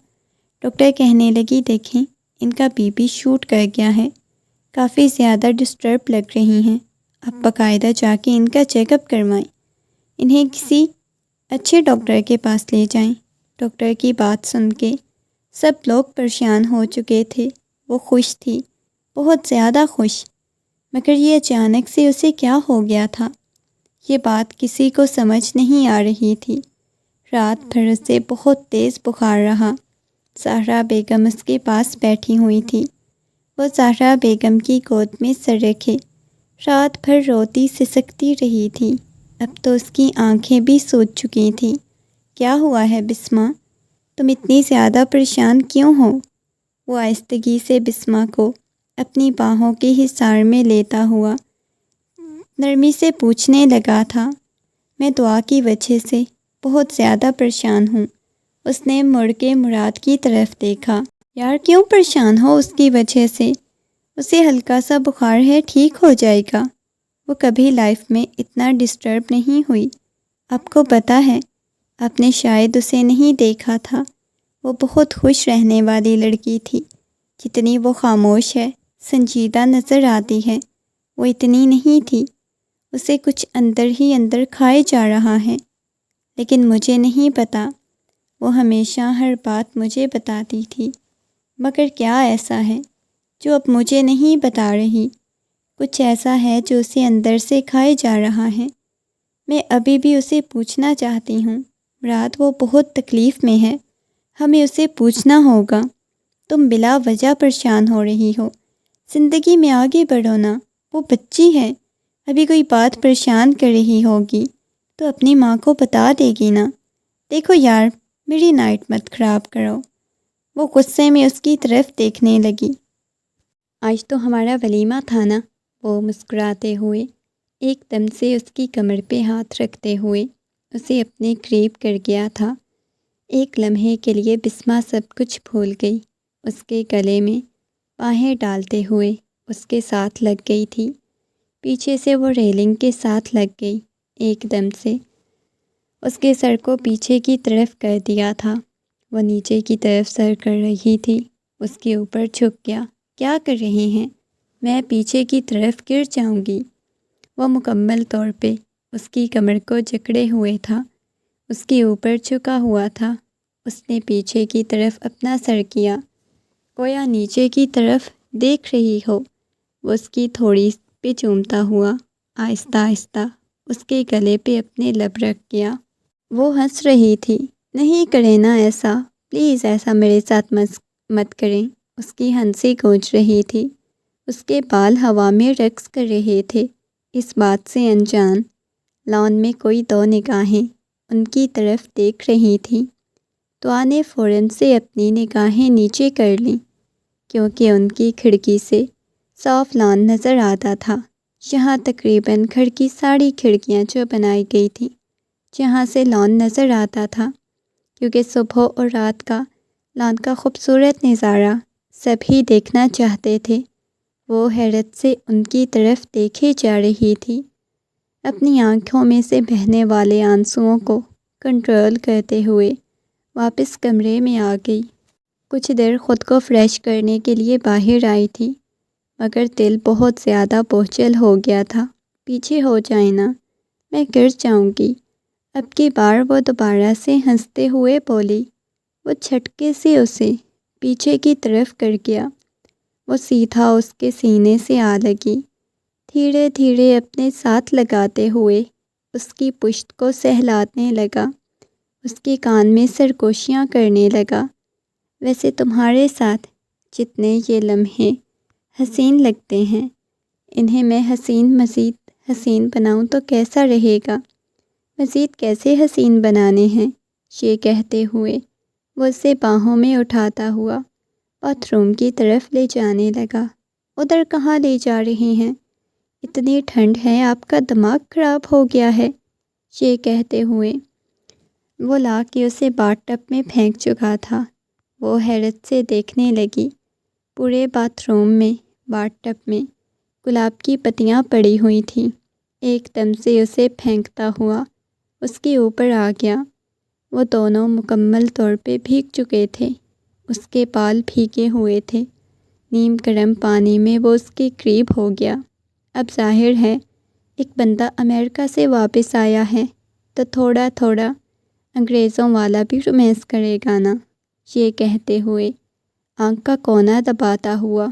ڈاکٹر کہنے لگی دیکھیں ان کا بی پی شوٹ کر گیا ہے، کافی زیادہ ڈسٹرب لگ رہی ہیں، اب باقاعدہ جا کے ان کا چیک اپ کروائیں، انہیں کسی اچھے ڈاکٹر کے پاس لے جائیں۔ ڈاکٹر کی بات سن کے سب لوگ پریشان ہو چکے تھے۔ وہ خوش تھی، بہت زیادہ خوش، مگر یہ اچانک سے اسے کیا ہو گیا تھا، یہ بات کسی کو سمجھ نہیں آ رہی تھی۔ رات بھر اسے بہت تیز بخار رہا۔ زہرا بیگم اس کے پاس بیٹھی ہوئی تھی۔ وہ زہرا بیگم کی گود میں سر رکھے رات بھر روتی سسکتی رہی تھی۔ اب تو اس کی آنکھیں بھی سوج چکی تھیں۔ کیا ہوا ہے بسمہ؟ تم اتنی زیادہ پریشان کیوں ہو؟ وہ آہستگی سے بسمہ کو اپنی باہوں کے حصار میں لیتا ہوا نرمی سے پوچھنے لگا تھا۔ میں دعا کی وجہ سے بہت زیادہ پریشان ہوں۔ اس نے مڑ کے مراد کی طرف دیکھا۔ یار کیوں پریشان ہو اس کی وجہ سے؟ اسے ہلکا سا بخار ہے، ٹھیک ہو جائے گا۔ وہ کبھی لائف میں اتنا ڈسٹرب نہیں ہوئی۔ آپ کو پتہ ہے، آپ نے شاید اسے نہیں دیکھا تھا، وہ بہت خوش رہنے والی لڑکی تھی۔ جتنی وہ خاموش ہے، سنجیدہ نظر آتی ہے، وہ اتنی نہیں تھی۔ اسے کچھ اندر ہی اندر کھائے جا رہا ہے، لیکن مجھے نہیں پتا۔ وہ ہمیشہ ہر بات مجھے بتاتی تھی، مگر کیا ایسا ہے جو اب مجھے نہیں بتا رہی؟ کچھ ایسا ہے جو اسے اندر سے کھائے جا رہا ہے۔ میں ابھی بھی اسے پوچھنا چاہتی ہوں۔ مراد وہ بہت تکلیف میں ہے، ہمیں اسے پوچھنا ہوگا۔ تم بلا وجہ پریشان ہو رہی ہو، زندگی میں آگے بڑھو نا۔ وہ بچی ہے، ابھی کوئی بات پریشان کر رہی ہوگی تو اپنی ماں کو بتا دے گی نا۔ دیکھو یار، میری نائٹ مت خراب کرو۔ وہ غصے میں اس کی طرف دیکھنے لگی۔ آج تو ہمارا ولیمہ تھا نا؟ وہ مسکراتے ہوئے ایک دم سے اس کی کمر پہ ہاتھ رکھتے ہوئے اسے اپنے قریب کر گیا تھا۔ ایک لمحے کے لیے بسمہ سب کچھ بھول گئی، اس کے گلے میں باہیں ڈالتے ہوئے اس کے ساتھ لگ گئی تھی۔ پیچھے سے وہ ریلنگ کے ساتھ لگ گئی، ایک دم سے اس کے سر کو پیچھے کی طرف کر دیا تھا۔ وہ نیچے کی طرف سر کر رہی تھی، اس کے اوپر جھک گیا۔ کیا کر رہے ہیں؟ میں پیچھے کی طرف گر جاؤں گی۔ وہ مکمل طور پہ اس کی کمر کو جکڑے ہوئے تھا، اس کے اوپر جھکا ہوا تھا۔ اس نے پیچھے کی طرف اپنا سر کیا، گویا نیچے کی طرف دیکھ رہی ہو۔ وہ اس کی تھوڑی پہ چومتا ہوا آہستہ آہستہ اس کے گلے پہ اپنے لب رکھ گیا۔ وہ ہنس رہی تھی۔ نہیں کریں نا ایسا، پلیز ایسا میرے ساتھ مت کریں۔ اس کی ہنسی گونج رہی تھی، اس کے بال ہوا میں رقص کر رہے تھے۔ اس بات سے انجان لان میں کوئی دو نگاہیں ان کی طرف دیکھ رہی تھیں۔ دعا نے فوراً سے اپنی نگاہیں نیچے کر لیں، کیونکہ ان کی کھڑکی سے صاف لان نظر آتا تھا۔ یہاں تقریباً گھر کی ساری کھڑکیاں جو بنائی گئی تھیں، جہاں سے لان نظر آتا تھا، کیونکہ صبح اور رات کا لان کا خوبصورت نظارہ سب ہی دیکھنا چاہتے تھے۔ وہ حیرت سے ان کی طرف دیکھے جا رہی تھی، اپنی آنکھوں میں سے بہنے والے آنسوؤں کو کنٹرول کرتے ہوئے واپس کمرے میں آ گئی۔ کچھ دیر خود کو فریش کرنے کے لیے باہر آئی تھی، مگر دل بہت زیادہ بوجھل ہو گیا تھا۔ پیچھے ہو جائیں نا، میں گر جاؤں گی۔ اب کی بار وہ دوبارہ سے ہنستے ہوئے بولی۔ وہ جھٹکے سے اسے پیچھے کی طرف کر گیا۔ وہ سیدھا اس کے سینے سے آ لگی، دھیرے دھیرے اپنے ساتھ لگاتے ہوئے اس کی پشت کو سہلانے لگا، اس کے کان میں سرگوشیاں کرنے لگا۔ ویسے تمہارے ساتھ جتنے یہ لمحے حسین لگتے ہیں، انہیں میں مزید حسین بناؤں تو کیسا رہے گا؟ مزید کیسے حسین بنانے ہیں؟ یہ کہتے ہوئے وہ اسے باہوں میں اٹھاتا ہوا باتھ روم کی طرف لے جانے لگا۔ ادھر کہاں لے جا رہے ہیں؟ اتنی ٹھنڈ ہے آپ کا دماغ خراب ہو گیا ہے۔ یہ کہتے ہوئے وہ لا کے اسے باتھ ٹب میں پھینک چکا تھا۔ وہ حیرت سے دیکھنے لگی۔ پورے باتھ روم میں، باتھ ٹب میں گلاب کی پتیاں پڑی ہوئی تھیں۔ ایک دم سے اسے پھینکتا ہوا اس کے اوپر آ گیا۔ وہ دونوں مکمل طور پہ بھیگ چکے تھے۔ اس کے بال بھیگے ہوئے تھے۔ نیم گرم پانی میں وہ اس کے قریب ہو گیا۔ اب ظاہر ہے ایک بندہ امریکہ سے واپس آیا ہے تو تھوڑا تھوڑا انگریزوں والا بھی رومانس کرے گا نا۔ یہ کہتے ہوئے آنکھ کا کونا دباتا ہوا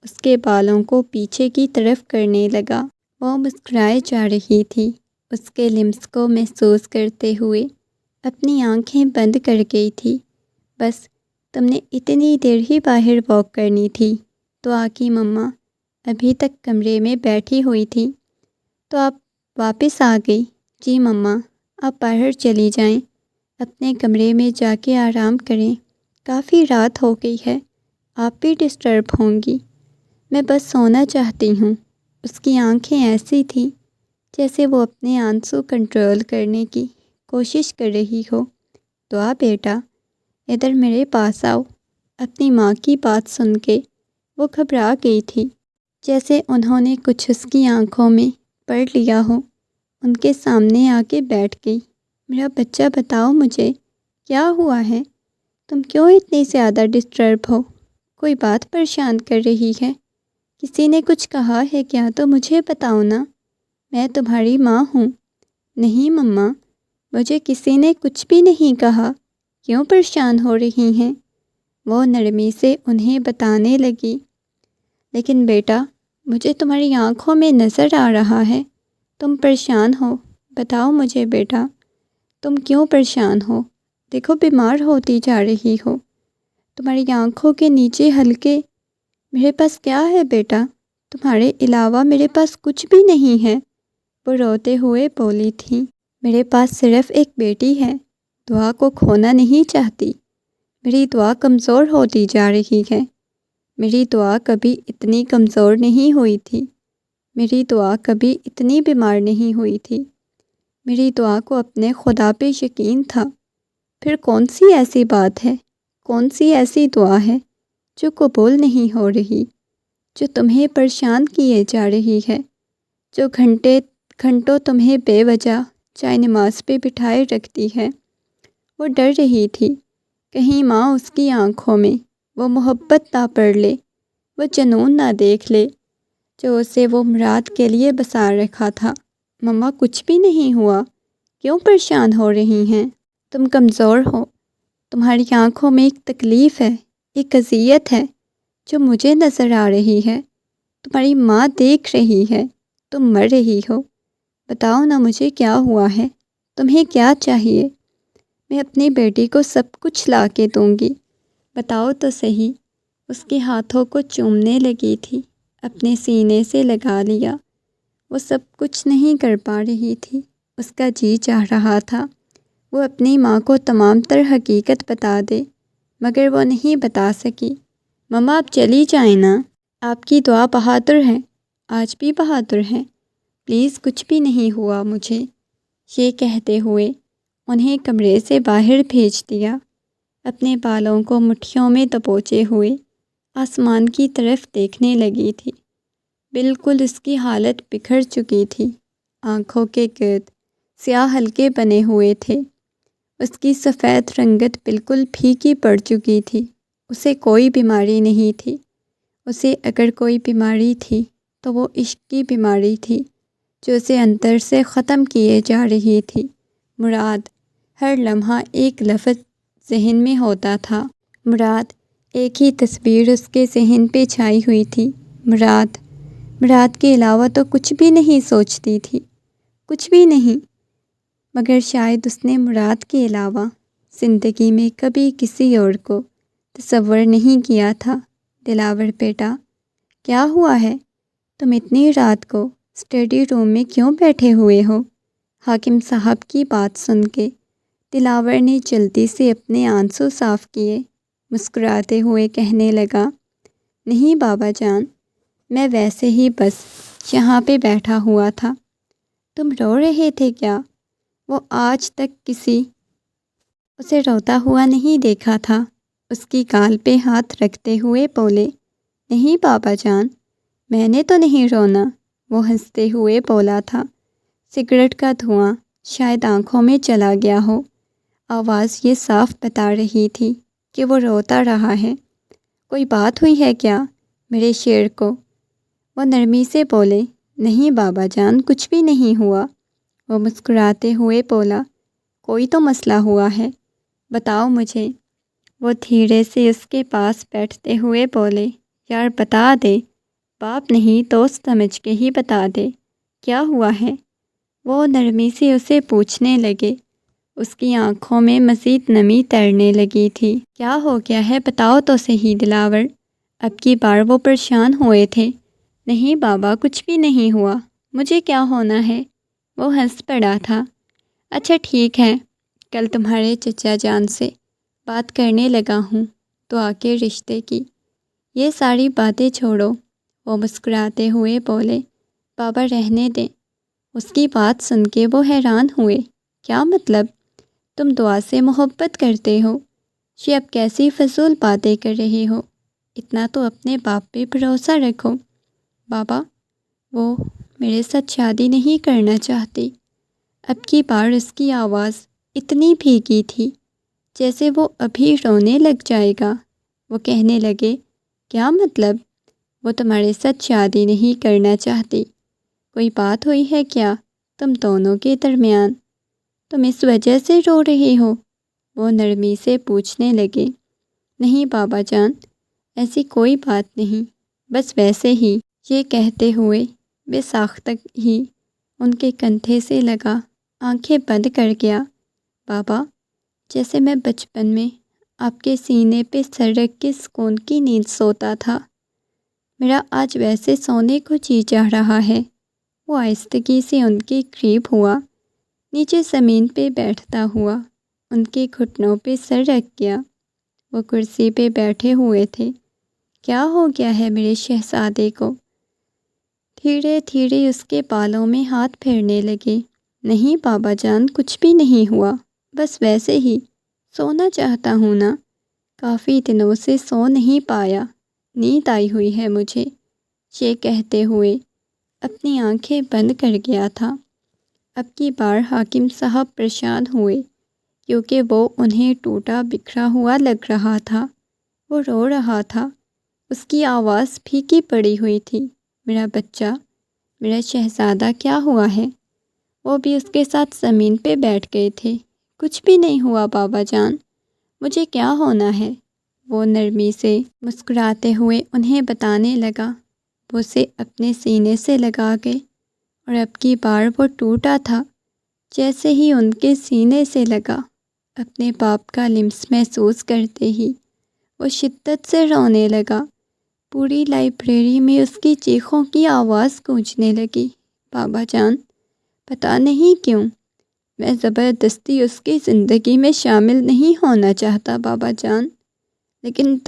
اس کے بالوں کو پیچھے کی طرف کرنے لگا۔ وہ مسکرائے جا رہی تھی، اس کے لمس کو محسوس کرتے ہوئے اپنی آنکھیں بند کر گئی تھی۔ بس تم نے اتنی دیر ہی باہر واک کرنی تھی تو آکی مما ابھی تک کمرے میں بیٹھی ہوئی تھی تو آپ واپس آ گئی۔ جی مما، آپ باہر چلی جائیں، اپنے کمرے میں جا کے آرام کریں، کافی رات ہو گئی ہے، آپ بھی ڈسٹرب ہوں گی، میں بس سونا چاہتی ہوں۔ اس کی آنکھیں ایسی تھیں جیسے وہ اپنے آنسو کنٹرول کرنے کی کوشش کر رہی ہو۔ دعا بیٹا، ادھر میرے پاس آؤ۔ اپنی ماں کی بات سن کے وہ گھبرا گئی تھی، جیسے انہوں نے کچھ اس کی آنکھوں میں پڑھ لیا ہو۔ ان کے سامنے آ کے بیٹھ گئی۔ میرا بچہ بتاؤ مجھے کیا ہوا ہے؟ تم کیوں اتنی زیادہ ڈسٹرب ہو؟ کوئی بات پریشان کر رہی ہے؟ کسی نے کچھ کہا ہے کیا تو مجھے بتاؤ نا، میں تمہاری ماں ہوں۔ نہیں مما، مجھے کسی نے کچھ بھی نہیں کہا، کیوں پریشان ہو رہی ہیں؟ وہ نرمی سے انہیں بتانے لگی۔ لیکن بیٹا، مجھے تمہاری آنکھوں میں نظر آ رہا ہے تم پریشان ہو۔ بتاؤ مجھے بیٹا، تم کیوں پریشان ہو؟ دیکھو بیمار ہوتی جا رہی ہو، تمہاری آنکھوں کے نیچے ہلکے۔ میرے پاس کیا ہے بیٹا؟ تمہارے علاوہ میرے پاس کچھ بھی نہیں ہے، وہ روتے ہوئے بولی تھی۔ میرے پاس صرف ایک بیٹی ہے، دعا کو کھونا نہیں چاہتی۔ میری دعا کمزور ہوتی جا رہی ہے۔ میری دعا کبھی اتنی کمزور نہیں ہوئی تھی، میری دعا کبھی اتنی بیمار نہیں ہوئی تھی۔ میری دعا کو اپنے خدا پہ یقین تھا۔ پھر کون سی ایسی بات ہے، کون سی ایسی دعا ہے جو قبول نہیں ہو رہی، جو تمہیں پریشان کیے جا رہی ہے، جو گھنٹوں تمہیں بے وجہ چائے نماز پہ بٹھائے رکھتی ہے؟ وہ ڈر رہی تھی کہیں ماں اس کی آنکھوں میں وہ محبت نہ پڑھ لے، وہ جنون نہ دیکھ لے جو اسے وہ مراد کے لیے بسا رکھا تھا۔ مما کچھ بھی نہیں ہوا، کیوں پریشان ہو رہی ہیں؟ تم کمزور ہو، تمہاری آنکھوں میں ایک تکلیف ہے، ایک اذیت ہے جو مجھے نظر آ رہی ہے، تمہاری ماں دیکھ رہی ہے، تم مر رہی ہو۔ بتاؤ نا مجھے کیا ہوا ہے، تمہیں کیا چاہیے؟ میں اپنی بیٹی کو سب کچھ لا کے دوں گی، بتاؤ تو صحیح۔ اس کے ہاتھوں کو چومنے لگی تھی، اپنے سینے سے لگا لیا۔ وہ سب کچھ نہیں کر پا رہی تھی، اس کا جی چاہ رہا تھا وہ اپنی ماں کو تمام تر حقیقت بتا دے، مگر وہ نہیں بتا سکی۔ مما آپ چلی جائیں نا، آپ کی دعا بہادر ہے، آج بھی بہادر ہے، پلیز کچھ بھی نہیں ہوا مجھے۔ یہ کہتے ہوئے انہیں کمرے سے باہر بھیج دیا۔ اپنے بالوں کو مٹھیوں میں دبوچے ہوئے آسمان کی طرف دیکھنے لگی تھی۔ بالکل اس کی حالت بکھر چکی تھی، آنکھوں کے گرد سیاہ حلقے بنے ہوئے تھے، اس کی سفید رنگت بالکل پھیکی پڑ چکی تھی۔ اسے کوئی بیماری نہیں تھی، اسے اگر کوئی بیماری تھی تو وہ عشق کی بیماری تھی جو اسے اندر سے ختم کیے جا رہی تھی۔ مراد، ہر لمحہ ایک لفظ ذہن میں ہوتا تھا۔ مراد، ایک ہی تصویر اس کے ذہن پہ چھائی ہوئی تھی۔ مراد، مراد کے علاوہ تو کچھ بھی نہیں سوچتی تھی، کچھ بھی نہیں۔ مگر شاید اس نے مراد کے علاوہ زندگی میں کبھی کسی اور کو تصور نہیں کیا تھا۔ دلاور بیٹا، کیا ہوا ہے؟ تم اتنی رات کو اسٹڈی روم میں کیوں بیٹھے ہوئے ہو؟ حاکم صاحب کی بات سن کے دلاور نے جلدی سے اپنے آنسو صاف کیے، مسکراتے ہوئے کہنے لگا، نہیں بابا جان، میں ویسے ہی بس جہاں پہ بیٹھا ہوا تھا۔ تم رو رہے تھے کیا؟ وہ آج تک اسے روتا ہوا نہیں دیکھا تھا۔ اس کی گال پہ ہاتھ رکھتے ہوئے بولے، نہیں بابا جان، میں نے تو نہیں رونا۔ وہ ہنستے ہوئے بولا تھا۔ سگریٹ کا دھواں شاید آنکھوں میں چلا گیا ہو۔ آواز یہ صاف بتا رہی تھی کہ وہ روتا رہا ہے۔ کوئی بات ہوئی ہے کیا میرے شیر کو؟ وہ نرمی سے بولے، نہیں بابا جان، کچھ بھی نہیں ہوا۔ وہ مسکراتے ہوئے بولا، کوئی تو مسئلہ ہوا ہے، بتاؤ مجھے۔ وہ دھیرے سے اس کے پاس بیٹھتے ہوئے بولے، یار بتا دے، باپ نہیں دوست سمجھ کے ہی بتا دے، کیا ہوا ہے؟ وہ نرمی سے اسے پوچھنے لگے۔ اس کی آنکھوں میں مزید نمی تیرنے لگی تھی۔ کیا ہو گیا ہے بتاؤ تو صحیح دلاور۔ اب کی بار وہ پریشان ہوئے تھے۔ نہیں بابا، کچھ بھی نہیں ہوا، مجھے کیا ہونا ہے؟ وہ ہنس پڑا تھا۔ اچھا ٹھیک ہے، کل تمہارے چچا جان سے بات کرنے لگا ہوں دعا کے رشتے کی، یہ ساری باتیں چھوڑو۔ وہ مسکراتے ہوئے بولے، بابا رہنے دیں۔ اس کی بات سن کے وہ حیران ہوئے۔ کیا مطلب؟ تم دعا سے محبت کرتے ہو؟ یہ اب کیسی فضول باتیں کر رہے ہو؟ اتنا تو اپنے باپ پہ بھروسہ رکھو۔ بابا، وہ میرے ساتھ شادی نہیں کرنا چاہتی۔ اب کی بار اس کی آواز اتنی بھیگی تھی جیسے وہ ابھی رونے لگ جائے گا۔ وہ کہنے لگے، کیا مطلب؟ وہ تمہارے ساتھ شادی نہیں کرنا چاہتی۔ کوئی بات ہوئی ہے کیا تم دونوں کے درمیان؟ تم اس وجہ سے رو رہے ہو؟ وہ نرمی سے پوچھنے لگے۔ نہیں بابا جان، ایسی کوئی بات نہیں، بس ویسے ہی۔ یہ کہتے ہوئے بے ساختہ ہی ان کے کندھے سے لگا آنکھیں بند کر گیا۔ بابا، جیسے میں بچپن میں آپ کے سینے پہ سر رکھ کے سکون کی نیند سوتا تھا، میرا آج ویسے سونے کو جی چاہ رہا ہے۔ وہ آہستگی سے ان کے قریب ہوا، نیچے زمین پہ بیٹھتا ہوا ان کے گھٹنوں پہ سر رکھ گیا۔ وہ کرسی پہ بیٹھے ہوئے تھے۔ کیا ہو گیا ہے میرے شہزادے کو؟ دھیرے دھیرے اس کے بالوں میں ہاتھ پھیرنے لگے۔ نہیں بابا جان، کچھ بھی نہیں ہوا، بس ویسے ہی سونا چاہتا ہوں نا، کافی دنوں سے سو نہیں پایا، نیند آئی ہوئی ہے مجھے۔ یہ کہتے ہوئے اپنی آنکھیں بند کر گیا تھا۔ اب کی بار حاکم صاحب پریشان ہوئے کیونکہ وہ انہیں ٹوٹا بکھرا ہوا لگ رہا تھا۔ وہ رو رہا تھا، اس کی آواز پھیکی پڑی ہوئی تھی۔ میرا بچہ، میرا شہزادہ، کیا ہوا ہے؟ وہ بھی اس کے ساتھ زمین پہ بیٹھ گئے تھے۔ کچھ بھی نہیں ہوا بابا جان، مجھے کیا ہونا ہے؟ وہ نرمی سے مسکراتے ہوئے انہیں بتانے لگا۔ وہ اسے اپنے سینے سے لگا گئے اور اب کی بار وہ ٹوٹا تھا جیسے ہی ان کے سینے سے لگا۔ اپنے باپ کا لمس محسوس کرتے ہی وہ شدت سے رونے لگا۔ پوری لائبریری میں اس کی چیخوں کی آواز گونجنے لگی۔ بابا جان، پتہ نہیں کیوں میں زبردستی اس کی زندگی میں شامل نہیں ہونا چاہتا بابا جان، لیکن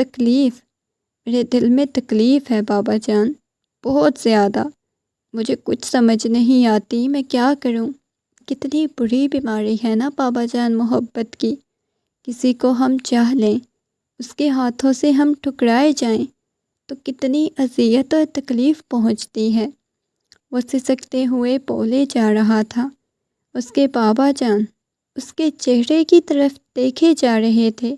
میرے دل میں تکلیف ہے بابا جان، بہت زیادہ۔ مجھے کچھ سمجھ نہیں آتی میں کیا کروں۔ کتنی بری بیماری ہے نا بابا جان محبت کی۔ کسی کو ہم چاہ لیں، اس کے ہاتھوں سے ہم ٹھکرائے جائیں تو کتنی اذیت اور تکلیف پہنچتی ہے۔ وہ سسکتے ہوئے بولے جا رہا تھا۔ اس کے بابا جان اس کے چہرے کی طرف دیکھے جا رہے تھے۔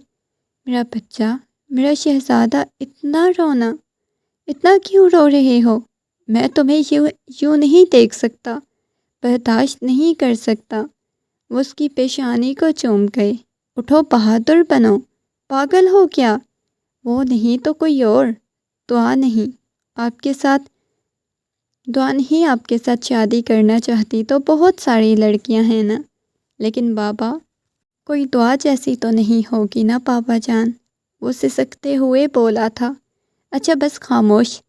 میرا بچہ، میرا شہزادہ، اتنا رونا، اتنا کیوں رو رہے ہو؟ میں تمہیں یوں نہیں دیکھ سکتا، برداشت نہیں کر سکتا۔ وہ اس کی پیشانی کو چوم گئے۔ اٹھو، بہادر بنو، پاگل ہو کیا؟ وہ نہیں تو کوئی اور۔ دعا نہیں آپ کے ساتھ شادی کرنا چاہتی تو بہت ساری لڑکیاں ہیں نا، لیکن بابا، کوئی دعا جیسی تو نہیں ہوگی نا بابا جان۔ وہ سسکتے ہوئے بولا تھا۔ اچھا بس خاموش،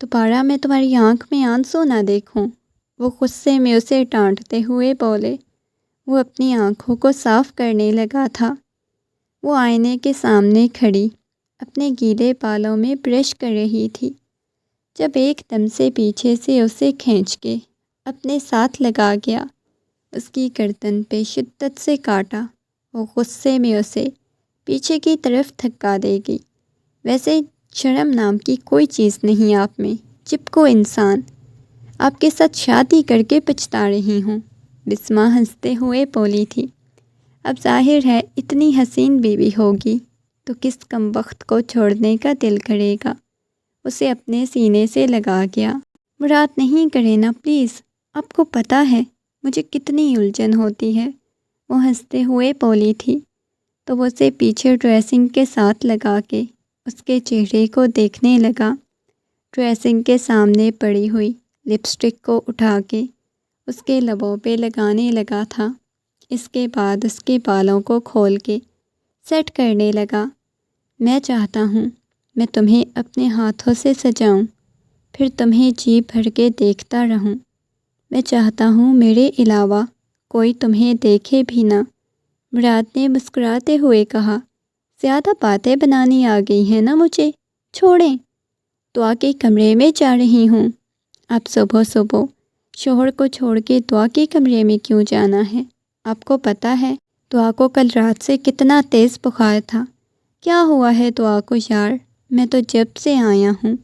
دوبارہ میں تمہاری آنکھ میں آنسو نہ دیکھوں۔ وہ غصے میں اسے ڈانٹتے ہوئے بولے۔ وہ اپنی آنکھوں کو صاف کرنے لگا تھا۔ وہ آئینے کے سامنے کھڑی اپنے گیلے بالوں میں برش کر رہی تھی۔ جب ایک دم سے پیچھے سے اسے کھینچ کے اپنے ساتھ لگا گیا، اس کی گردن پہ شدت سے کاٹا۔ وہ غصے میں اسے پیچھے کی طرف دھکا دے گئی۔ ویسے شرم نام کی کوئی چیز نہیں آپ میں، چپکو انسان، آپ کے ساتھ شادی کر کے پچھتا رہی ہوں، بسمہ ہنستے ہوئے بولی تھی۔ اب ظاہر ہے اتنی حسین بیوی ہوگی تو کس کمبخت کو چھوڑنے کا دل کرے گا۔ اسے اپنے سینے سے لگا گیا۔ مراد نہیں کرے نا پلیز، آپ کو پتہ ہے مجھے کتنی الجھن ہوتی ہے، وہ ہنستے ہوئے بولی تھی۔ تو وہ اسے پیچھے ڈریسنگ کے ساتھ لگا کے اس کے چہرے کو دیکھنے لگا۔ ڈریسنگ کے سامنے پڑی ہوئی لپسٹک کو اٹھا کے اس کے لبوں پہ لگانے لگا تھا۔ اس کے بعد اس کے بالوں کو کھول کے سیٹ کرنے لگا۔ میں چاہتا ہوں میں تمہیں اپنے ہاتھوں سے سجاؤں، پھر تمہیں جی بھر کے دیکھتا رہوں۔ میں چاہتا ہوں میرے علاوہ کوئی تمہیں دیکھے بھی نہ۔ مراد نے مسکراتے ہوئے کہا، زیادہ باتیں بنانی آ گئی ہیں نا مجھے، چھوڑیں، دعا کے کمرے میں جا رہی ہوں۔ اب صبح صبح شوہر کو چھوڑ کے دعا کے کمرے میں کیوں جانا ہے؟ آپ کو پتہ ہے دعا کو کل رات سے کتنا تیز بخار تھا۔ کیا ہوا ہے دعا کو یار؟ میں تو جب سے آیا ہوں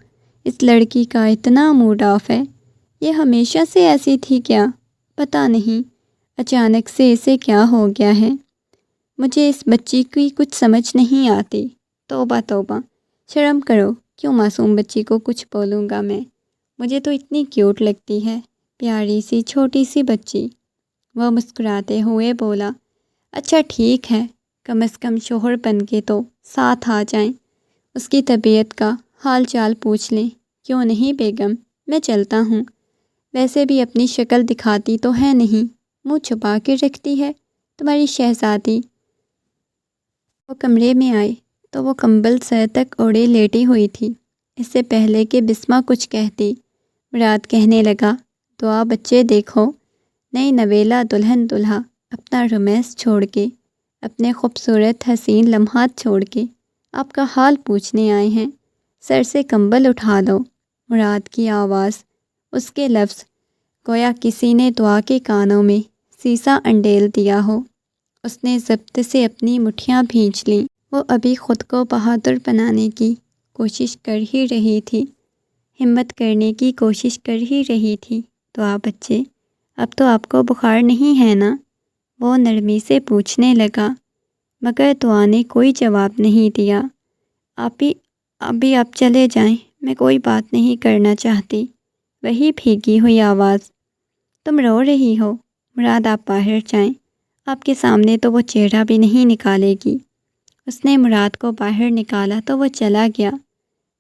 اس لڑکی کا اتنا موڈ آف ہے۔ یہ ہمیشہ سے ایسی تھی کیا؟ پتہ نہیں اچانک سے اسے کیا ہو گیا ہے۔ مجھے اس بچی کی کچھ سمجھ نہیں آتی۔ توبہ توبہ، شرم کرو، کیوں معصوم بچی کو کچھ بولوں گا میں؟ مجھے تو اتنی کیوٹ لگتی ہے، پیاری سی چھوٹی سی بچی۔ وہ مسکراتے ہوئے بولا، اچھا ٹھیک ہے، کم از کم شوہر بن کے تو ساتھ آ جائیں، اس کی طبیعت کا حال چال پوچھ لیں۔ کیوں نہیں بیگم، میں چلتا ہوں۔ ویسے بھی اپنی شکل دکھاتی تو ہے نہیں، منہ چھپا کے رکھتی ہے تمہاری شہزادی۔ وہ کمرے میں آئے تو وہ کمبل سر تک اوڑھے لیٹی ہوئی تھی۔ اس سے پہلے کہ بسمہ کچھ کہتی، مراد کہنے لگا، دعا بچے دیکھو، نئی نویلا دلہن دلہا اپنا رومانس چھوڑ کے، اپنے خوبصورت حسین لمحات چھوڑ کے آپ کا حال پوچھنے آئے ہیں، سر سے کمبل اٹھا دو۔ مراد کی آواز، اس کے لفظ، گویا کسی نے دعا کے کانوں میں سیسا انڈیل دیا ہو۔ اس نے ضبط سے اپنی مٹھیاں بھینچ لیں۔ وہ ابھی خود کو بہادر بنانے کی کوشش کر ہی رہی تھی، ہمت کرنے کی کوشش کر ہی رہی تھی۔ دعا بچے، اب تو آپ کو بخار نہیں ہے نا؟ وہ نرمی سے پوچھنے لگا، مگر دعا نے کوئی جواب نہیں دیا۔ ابھی آپ چلے جائیں، میں کوئی بات نہیں کرنا چاہتی۔ وہی بھیگی ہوئی آواز، تم رو رہی ہو؟ مراد آپ باہر جائیں، آپ کے سامنے تو وہ چہرہ بھی نہیں نکالے گی۔ اس نے مراد کو باہر نکالا تو وہ چلا گیا۔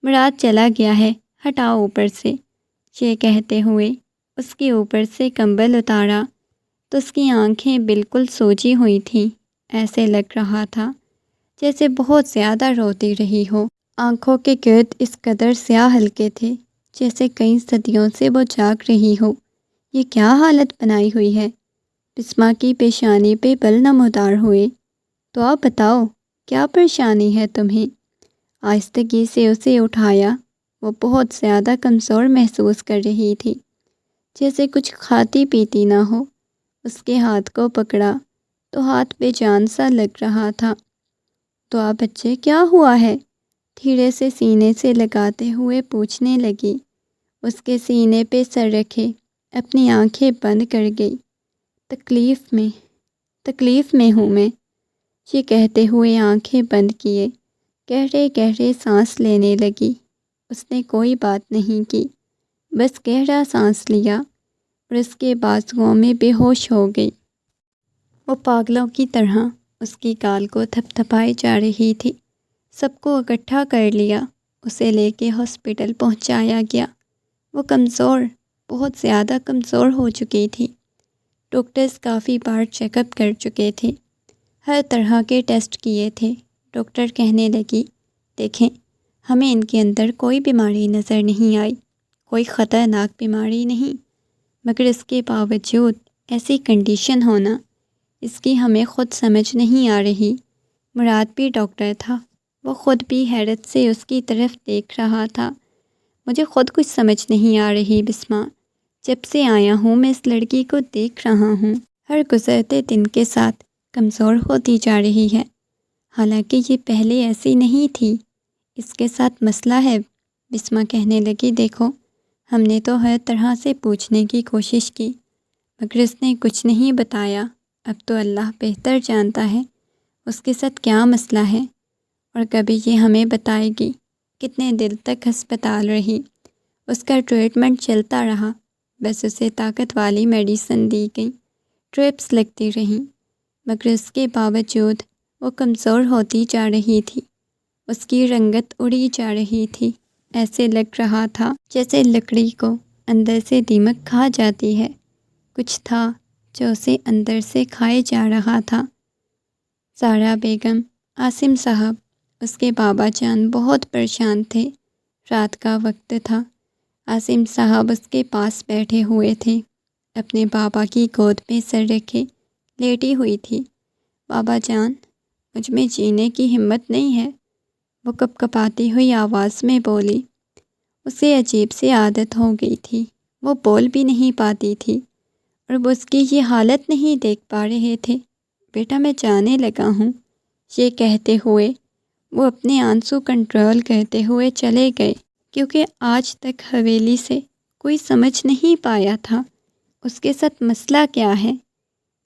مراد چلا گیا ہے، ہٹاؤ اوپر سے، یہ کہتے ہوئے اس کے اوپر سے کمبل اتارا تو اس کی آنکھیں بالکل سوجی ہوئی تھیں۔ ایسے لگ رہا تھا جیسے بہت زیادہ روتی رہی ہو۔ آنکھوں کے گرد اس قدر سیاہ حلقے تھے جیسے کئی صدیوں سے وہ جاگ رہی ہو۔ یہ کیا حالت بنائی ہوئی ہے؟ بسمہ کی پیشانی پہ بل نمودار ہوئے۔ تو آپ بتاؤ کیا پریشانی ہے تمہیں؟ آہستگی سے اسے اٹھایا۔ وہ بہت زیادہ کمزور محسوس کر رہی تھی، جیسے کچھ کھاتی پیتی نہ ہو۔ اس کے ہاتھ کو پکڑا تو ہاتھ بے جان سا لگ رہا تھا۔ تو آپ بچے کیا ہوا ہے؟ دھیرے سے سینے سے لگاتے ہوئے پوچھنے لگی۔ اس کے سینے پہ سر رکھے اپنی آنکھیں بند کر گئی۔ تکلیف میں ہوں میں، یہ کہتے ہوئے آنکھیں بند کیے گہرے گہرے سانس لینے لگی۔ اس نے کوئی بات نہیں کی، بس گہرا سانس لیا اور اس کے بازوؤں میں بے ہوش ہو گئی۔ وہ پاگلوں کی طرح اس کی گال کو تھپتھپائی جا رہی تھی۔ سب کو اکٹھا کر لیا، اسے لے کے ہاسپٹل پہنچایا گیا۔ وہ کمزور، بہت زیادہ کمزور ہو چکی تھی۔ ڈاکٹرز کافی بار چیک اپ کر چکے تھے، ہر طرح کے ٹیسٹ کیے تھے۔ ڈاکٹر کہنے لگی، دیکھیں ہمیں ان کے اندر کوئی بیماری نظر نہیں آئی، کوئی خطرناک بیماری نہیں، مگر اس کے باوجود ایسی کنڈیشن ہونا، اس کی ہمیں خود سمجھ نہیں آ رہی۔ مراد بھی ڈاکٹر تھا، وہ خود بھی حیرت سے اس کی طرف دیکھ رہا تھا۔ مجھے خود کچھ سمجھ نہیں آ رہی بسمہ، جب سے آیا ہوں میں اس لڑکی کو دیکھ رہا ہوں، ہر گزرتے دن کے ساتھ کمزور ہوتی جا رہی ہے، حالانکہ یہ پہلے ایسی نہیں تھی۔ اس کے ساتھ مسئلہ ہے۔ بسمہ کہنے لگی، دیکھو ہم نے تو ہر طرح سے پوچھنے کی کوشش کی مگر اس نے کچھ نہیں بتایا۔ اب تو اللہ بہتر جانتا ہے اس کے ساتھ کیا مسئلہ ہے، اور کبھی یہ ہمیں بتائے گی۔ کتنے دل تک ہسپتال رہی، اس کا ٹریٹمنٹ چلتا رہا، بس اسے طاقت والی میڈیسن دی گئی، ٹرپس لگتی رہیں، مگر اس کے باوجود وہ کمزور ہوتی جا رہی تھی، اس کی رنگت اڑی جا رہی تھی، ایسے لگ رہا تھا جیسے لکڑی کو اندر سے دیمک کھا جاتی ہے، کچھ تھا جو اسے اندر سے کھائے جا رہا تھا۔ زہرا بیگم، عاصم صاحب، اس کے بابا جان بہت پریشان تھے۔ رات کا وقت تھا، عاصم صاحب اس کے پاس بیٹھے ہوئے تھے، اپنے بابا کی گود میں سر رکھے لیٹی ہوئی تھی۔ بابا جان، مجھ میں جینے کی ہمت نہیں ہے، وہ کپ کپاتی ہوئی آواز میں بولی۔ اسے عجیب سی عادت ہو گئی تھی، وہ بول بھی نہیں پاتی تھی، اور وہ اس کی یہ حالت نہیں دیکھ پا رہے تھے۔ بیٹا میں جانے لگا ہوں، یہ کہتے ہوئے وہ اپنے آنسو کنٹرول کرتے ہوئے چلے گئے، کیونکہ آج تک حویلی سے کوئی سمجھ نہیں پایا تھا اس کے ساتھ مسئلہ کیا ہے۔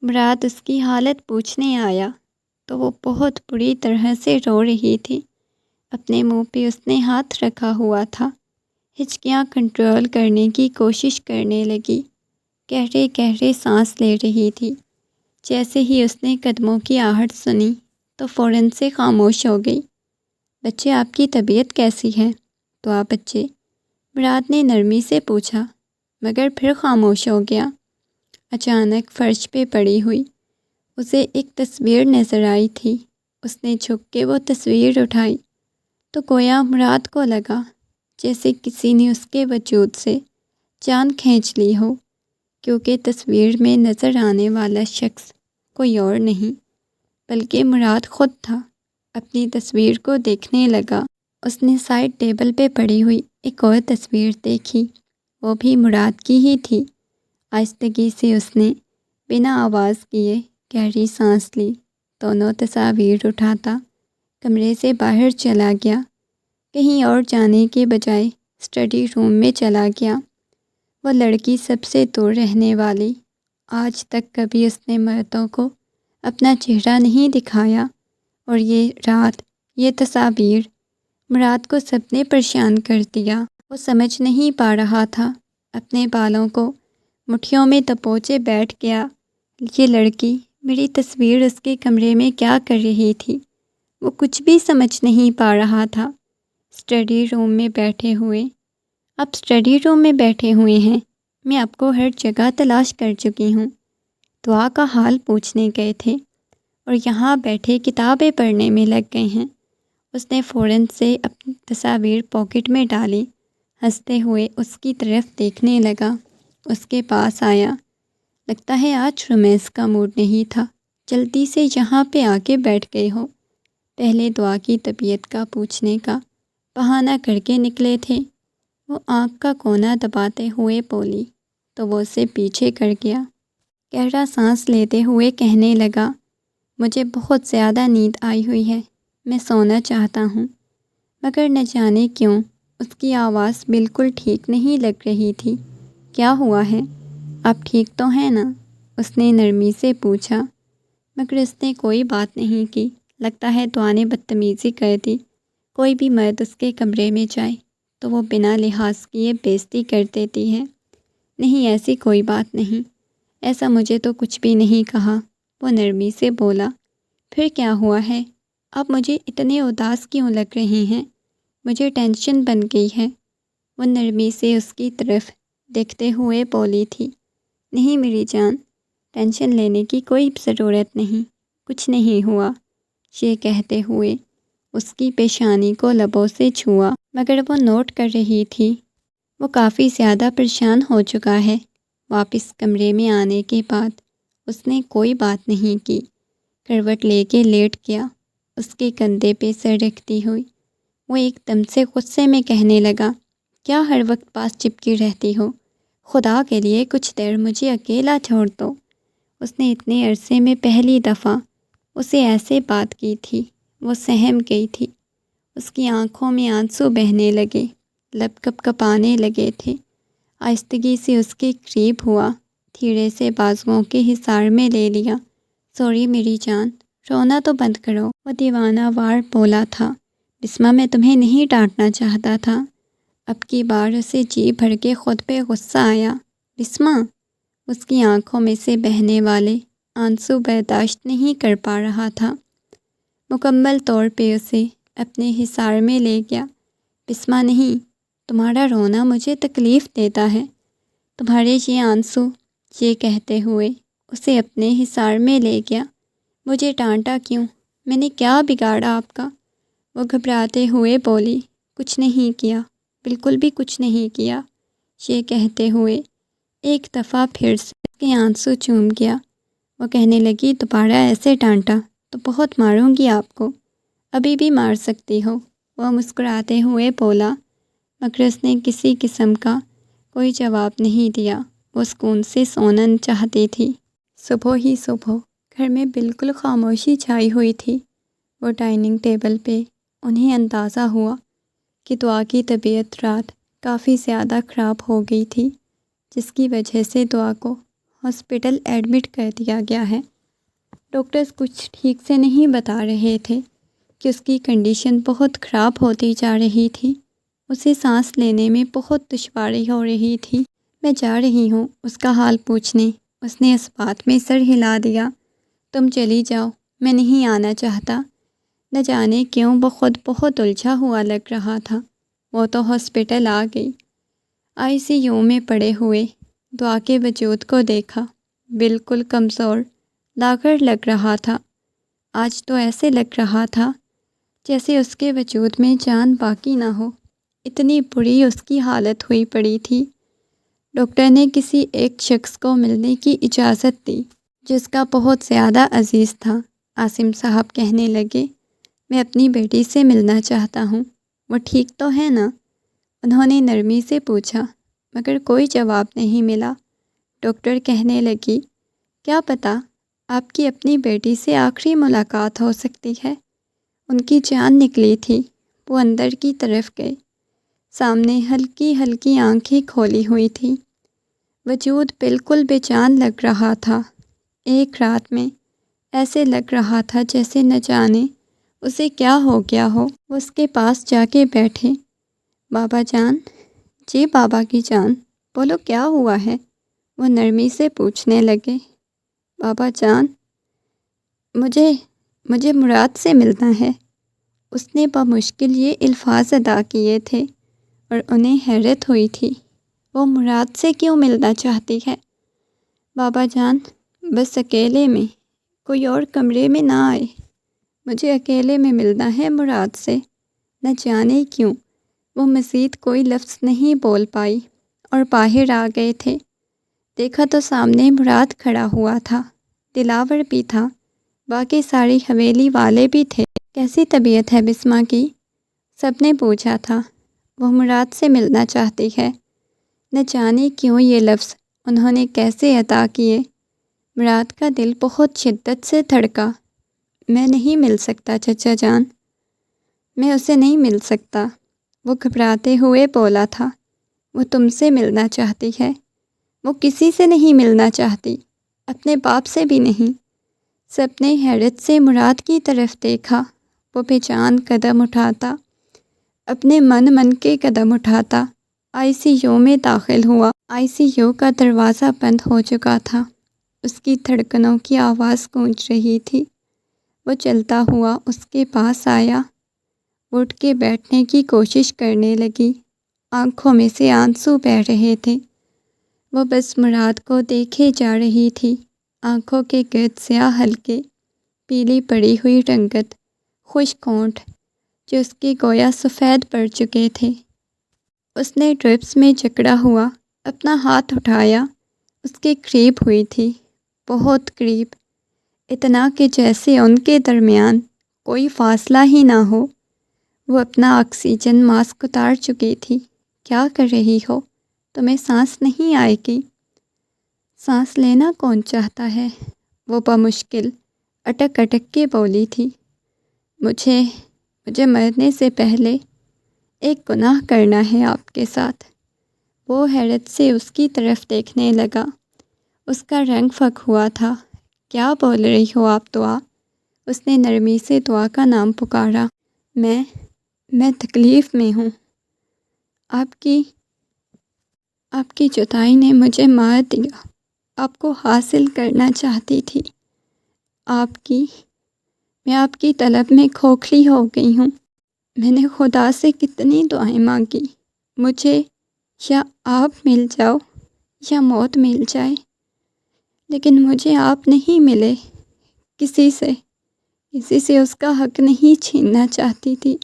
مراد اس کی حالت پوچھنے آیا تو وہ بہت بری طرح سے رو رہی تھی، اپنے منہ پہ اس نے ہاتھ رکھا ہوا تھا، ہچکیاں کنٹرول کرنے کی کوشش کرنے لگی، گہرے گہرے سانس لے رہی تھی۔ جیسے ہی اس نے قدموں کی آہٹ سنی تو فوراً سے خاموش ہو گئی۔ بچے، آپ کی طبیعت کیسی ہے؟ تو آپ بچے، مراد نے نرمی سے پوچھا، مگر پھر خاموش ہو گیا۔ اچانک فرش پہ پڑی ہوئی اسے ایک تصویر نظر آئی تھی، اس نے جھک کے وہ تصویر اٹھائی تو گویا مراد کو لگا جیسے کسی نے اس کے وجود سے جان کھینچ لی ہو، کیونکہ تصویر میں نظر آنے والا شخص کوئی اور نہیں بلکہ مراد خود تھا۔ اپنی تصویر کو دیکھنے لگا، اس نے سائڈ ٹیبل پہ پڑی ہوئی ایک اور تصویر دیکھی، وہ بھی مراد کی ہی تھی۔ آہستگی سے اس نے بنا آواز کیے گہری سانس لی، دونوں تصاویر اٹھاتا کمرے سے باہر چلا گیا، کہیں اور جانے کے بجائے اسٹڈی روم میں چلا گیا۔ وہ لڑکی سب سے دور رہنے والی، آج تک کبھی اس نے مردوں کو اپنا چہرہ نہیں دکھایا، اور یہ رات، یہ تصاویر مراد کو سب نے پریشان کر دیا۔ وہ سمجھ نہیں پا رہا تھا، اپنے بالوں کو مٹھیوں میں دبوچے بیٹھ گیا۔ یہ لڑکی میری تصویر اس کے کمرے میں کیا کر رہی تھی؟ وہ کچھ بھی سمجھ نہیں پا رہا تھا۔ اسٹڈی روم میں بیٹھے ہوئے، آپ اسٹڈی روم میں بیٹھے ہوئے ہیں، میں آپ کو ہر جگہ تلاش کر چکی ہوں۔ دعا کا حال پوچھنے گئے تھے اور یہاں بیٹھے کتابیں پڑھنے میں لگ گئے ہیں۔ اس نے فوراً سے اپنی تصاویر پاکٹ میں ڈالی، ہنستے ہوئے اس کی طرف دیکھنے لگا، اس کے پاس آیا۔ لگتا ہے آج رومانس کا موڈ نہیں تھا، جلدی سے یہاں پہ آ کے بیٹھ گئے ہو۔ پہلے دعا کی طبیعت کا پوچھنے کا بہانہ کر کے نکلے تھے۔ وہ آنکھ کا کونا دباتے ہوئے بولی تو وہ اسے پیچھے کر گیا۔ گہرا سانس لیتے ہوئے کہنے لگا، مجھے بہت زیادہ نیند آئی ہوئی ہے، میں سونا چاہتا ہوں۔ مگر نہ جانے کیوں اس کی آواز بالکل ٹھیک نہیں لگ رہی تھی۔ کیا ہوا ہے؟ آپ ٹھیک تو ہیں نا؟ اس نے نرمی سے پوچھا، مگر اس نے کوئی بات نہیں کی۔ لگتا ہے دعا نے بدتمیزی کر دی۔ کوئی بھی مرد اس کے کمرے میں جائے تو وہ بنا لحاظ کیے بےعزتی کر دیتی ہے۔ نہیں، ایسی کوئی بات نہیں، ایسا مجھے تو کچھ بھی نہیں کہا، وہ نرمی سے بولا۔ پھر کیا ہوا ہے؟ آپ مجھے اتنے اداس کیوں لگ رہے ہیں؟ مجھے ٹینشن بن گئی ہے، وہ نرمی سے اس کی طرف دیکھتے ہوئے بولی تھی۔ نہیں میری جان، ٹینشن لینے کی کوئی ضرورت نہیں، کچھ نہیں ہوا، یہ کہتے ہوئے اس کی پیشانی کو لبوں سے چھوا، مگر وہ نوٹ کر رہی تھی وہ کافی زیادہ پریشان ہو چکا ہے۔ واپس کمرے میں آنے کے بعد اس نے کوئی بات نہیں کی، کروٹ لے کے لیٹ گیا، اس کے کندھے پہ سر رکھتی ہوئی وہ ایک دم سے غصے میں کہنے لگا، کیا ہر وقت پاس چپکی رہتی ہو؟ خدا کے لیے کچھ دیر مجھے اکیلا چھوڑ دو۔ اس نے اتنے عرصے میں پہلی دفعہ اسے ایسے بات کی تھی۔ وہ سہم گئی تھی۔ اس کی آنکھوں میں آنسو بہنے لگے، لب کپ کپانے لگے تھے۔ آہستگی سے اس کے قریب ہوا، دھیرے سے بازوؤں کے حصار میں لے لیا۔ سوری میری جان، رونا تو بند کرو، وہ دیوانہ وار بولا تھا۔ بسمہ میں تمہیں نہیں ڈانٹنا چاہتا تھا۔ اب کی بار اسے جی بھر کے خود پہ غصہ آیا۔ بسمہ، اس کی آنکھوں میں سے بہنے والے آنسو برداشت نہیں کر پا رہا تھا۔ مکمل طور پہ اسے اپنے حصار میں لے گیا۔ بسمہ نہیں، تمہارا رونا مجھے تکلیف دیتا ہے، تمہارے یہ آنسو، یہ کہتے ہوئے اسے اپنے حصار میں لے گیا۔ مجھے ڈانٹا کیوں؟ میں نے کیا بگاڑا آپ کا؟ وہ گھبراتے ہوئے بولی۔ کچھ نہیں کیا، بالکل بھی کچھ نہیں کیا۔ یہ کہتے ہوئے ایک دفعہ پھر سے اس کے آنسو چوم گیا۔ وہ کہنے لگی، دوبارہ ایسے ڈانٹا تو بہت ماروں گی آپ کو، ابھی بھی مار سکتی ہو۔ وہ مسکراتے ہوئے بولا، مگر اس نے کسی قسم کا کوئی جواب نہیں دیا۔ وہ سکون سے سونا چاہتی تھی۔ صبح ہی صبح گھر میں بالکل خاموشی چھائی ہوئی تھی۔ وہ ڈائننگ ٹیبل پہ انہیں اندازہ ہوا کہ دعا کی طبیعت رات کافی زیادہ خراب ہو گئی تھی، جس کی وجہ سے دعا کو ہاسپٹل ایڈمٹ کر دیا گیا ہے۔ ڈاکٹرز کچھ ٹھیک سے نہیں بتا رہے تھے کہ اس کی کنڈیشن بہت خراب ہوتی جا رہی تھی۔ اسے سانس لینے میں بہت دشواری ہو رہی تھی۔ میں جا رہی ہوں اس کا حال پوچھنے۔ اس نے اس بات میں سر ہلا دیا۔ تم چلی جاؤ، میں نہیں آنا چاہتا۔ نہ جانے کیوں وہ خود بہت الجھا ہوا لگ رہا تھا۔ وہ تو ہاسپٹل آ گئی، ICU میں پڑے ہوئے دعا کے وجود کو دیکھا، بالکل کمزور لاغر لگ رہا تھا۔ آج تو ایسے لگ رہا تھا جیسے اس کے وجود میں جان باقی نہ ہو، اتنی بری اس کی حالت ہوئی پڑی تھی۔ ڈاکٹر نے کسی ایک شخص کو ملنے کی اجازت دی جس کا بہت زیادہ عزیز تھا۔ عاصم صاحب کہنے لگے، میں اپنی بیٹی سے ملنا چاہتا ہوں، وہ ٹھیک تو ہے نا؟ انہوں نے نرمی سے پوچھا، مگر کوئی جواب نہیں ملا۔ ڈاکٹر کہنے لگی، کیا پتہ آپ کی اپنی بیٹی سے آخری ملاقات ہو سکتی ہے۔ ان کی جان نکلی تھی۔ وہ اندر کی طرف گئے۔ سامنے ہلکی ہلکی آنکھیں کھولی ہوئی تھی، وجود بالکل بے جان لگ رہا تھا۔ ایک رات میں ایسے لگ رہا تھا جیسے نہ جانے اسے کیا ہو گیا ہو۔ وہ اس کے پاس جا کے بیٹھے۔ بابا جان، جی بابا کی جان، بولو کیا ہوا ہے؟ وہ نرمی سے پوچھنے لگے۔ بابا جان، مجھے مراد سے ملنا ہے۔ اس نے بمشکل یہ الفاظ ادا کیے تھے اور انہیں حیرت ہوئی تھی۔ وہ مراد سے کیوں ملنا چاہتی ہے؟ بابا جان، بس اکیلے میں، کوئی اور کمرے میں نہ آئے، مجھے اکیلے میں ملنا ہے مراد سے۔ نہ جانے کیوں وہ مزید کوئی لفظ نہیں بول پائی اور باہر آ گئے تھے۔ دیکھا تو سامنے مراد کھڑا ہوا تھا، دلاور بھی تھا، باقی ساری حویلی والے بھی تھے۔ کیسی طبیعت ہے بسمہ کی؟ سب نے پوچھا تھا۔ وہ مراد سے ملنا چاہتی ہے۔ نہ جانے کیوں یہ لفظ انہوں نے کیسے عطا کیے۔ مراد کا دل بہت شدت سے دھڑکا۔ میں نہیں مل سکتا چچا جان، میں اسے نہیں مل سکتا، وہ گھبراتے ہوئے بولا تھا۔ وہ تم سے ملنا چاہتی ہے۔ وہ کسی سے نہیں ملنا چاہتی، اپنے باپ سے بھی نہیں۔ سب نے حیرت سے مراد کی طرف دیکھا۔ وہ بے جان قدم اٹھاتا، اپنے من کے قدم اٹھاتا ICU میں داخل ہوا۔ ICU کا دروازہ بند ہو چکا تھا۔ اس کی دھڑکنوں کی آواز گونج رہی تھی۔ وہ چلتا ہوا اس کے پاس آیا، اٹھ کے بیٹھنے کی کوشش کرنے لگی۔ آنکھوں میں سے آنسو بہہ رہے تھے۔ وہ بس مراد کو دیکھے جا رہی تھی۔ آنکھوں کے گرد سیاہ ہلکے، پیلی پڑی ہوئی رنگت، خشک ہونٹ جو اس کے گویا سفید پڑ چکے تھے۔ اس نے ڈرپس میں جکڑا ہوا اپنا ہاتھ اٹھایا، اس کے قریب ہوئی تھی، بہت قریب، اتنا کہ جیسے ان کے درمیان کوئی فاصلہ ہی نہ ہو۔ وہ اپنا آکسیجن ماسک اتار چکی تھی کیا کر رہی ہو؟ تمہیں سانس نہیں آئے گی؟ سانس لینا کون چاہتا ہے؟ وہ بمشکل اٹک اٹک کے بولی تھی۔ مجھے مرنے سے پہلے ایک گناہ کرنا ہے آپ کے ساتھ۔ وہ حیرت سے اس کی طرف دیکھنے لگا۔ اس کا رنگ پھک ہوا تھا۔ کیا بول رہی ہو آپ؟ دعا؟ اس نے نرمی سے دعا کا نام پکارا۔ میں تکلیف میں ہوں۔ آپ کی جدائی نے مجھے مار دیا۔ آپ کو حاصل کرنا چاہتی تھی۔ میں آپ کی طلب میں کھوکھلی ہو گئی ہوں۔ میں نے خدا سے کتنی دعائیں مانگی، مجھے یا آپ مل جاؤ یا موت مل جائے، لیکن مجھے آپ نہیں ملے۔ کسی سے اس کا حق نہیں چھیننا چاہتی تھی،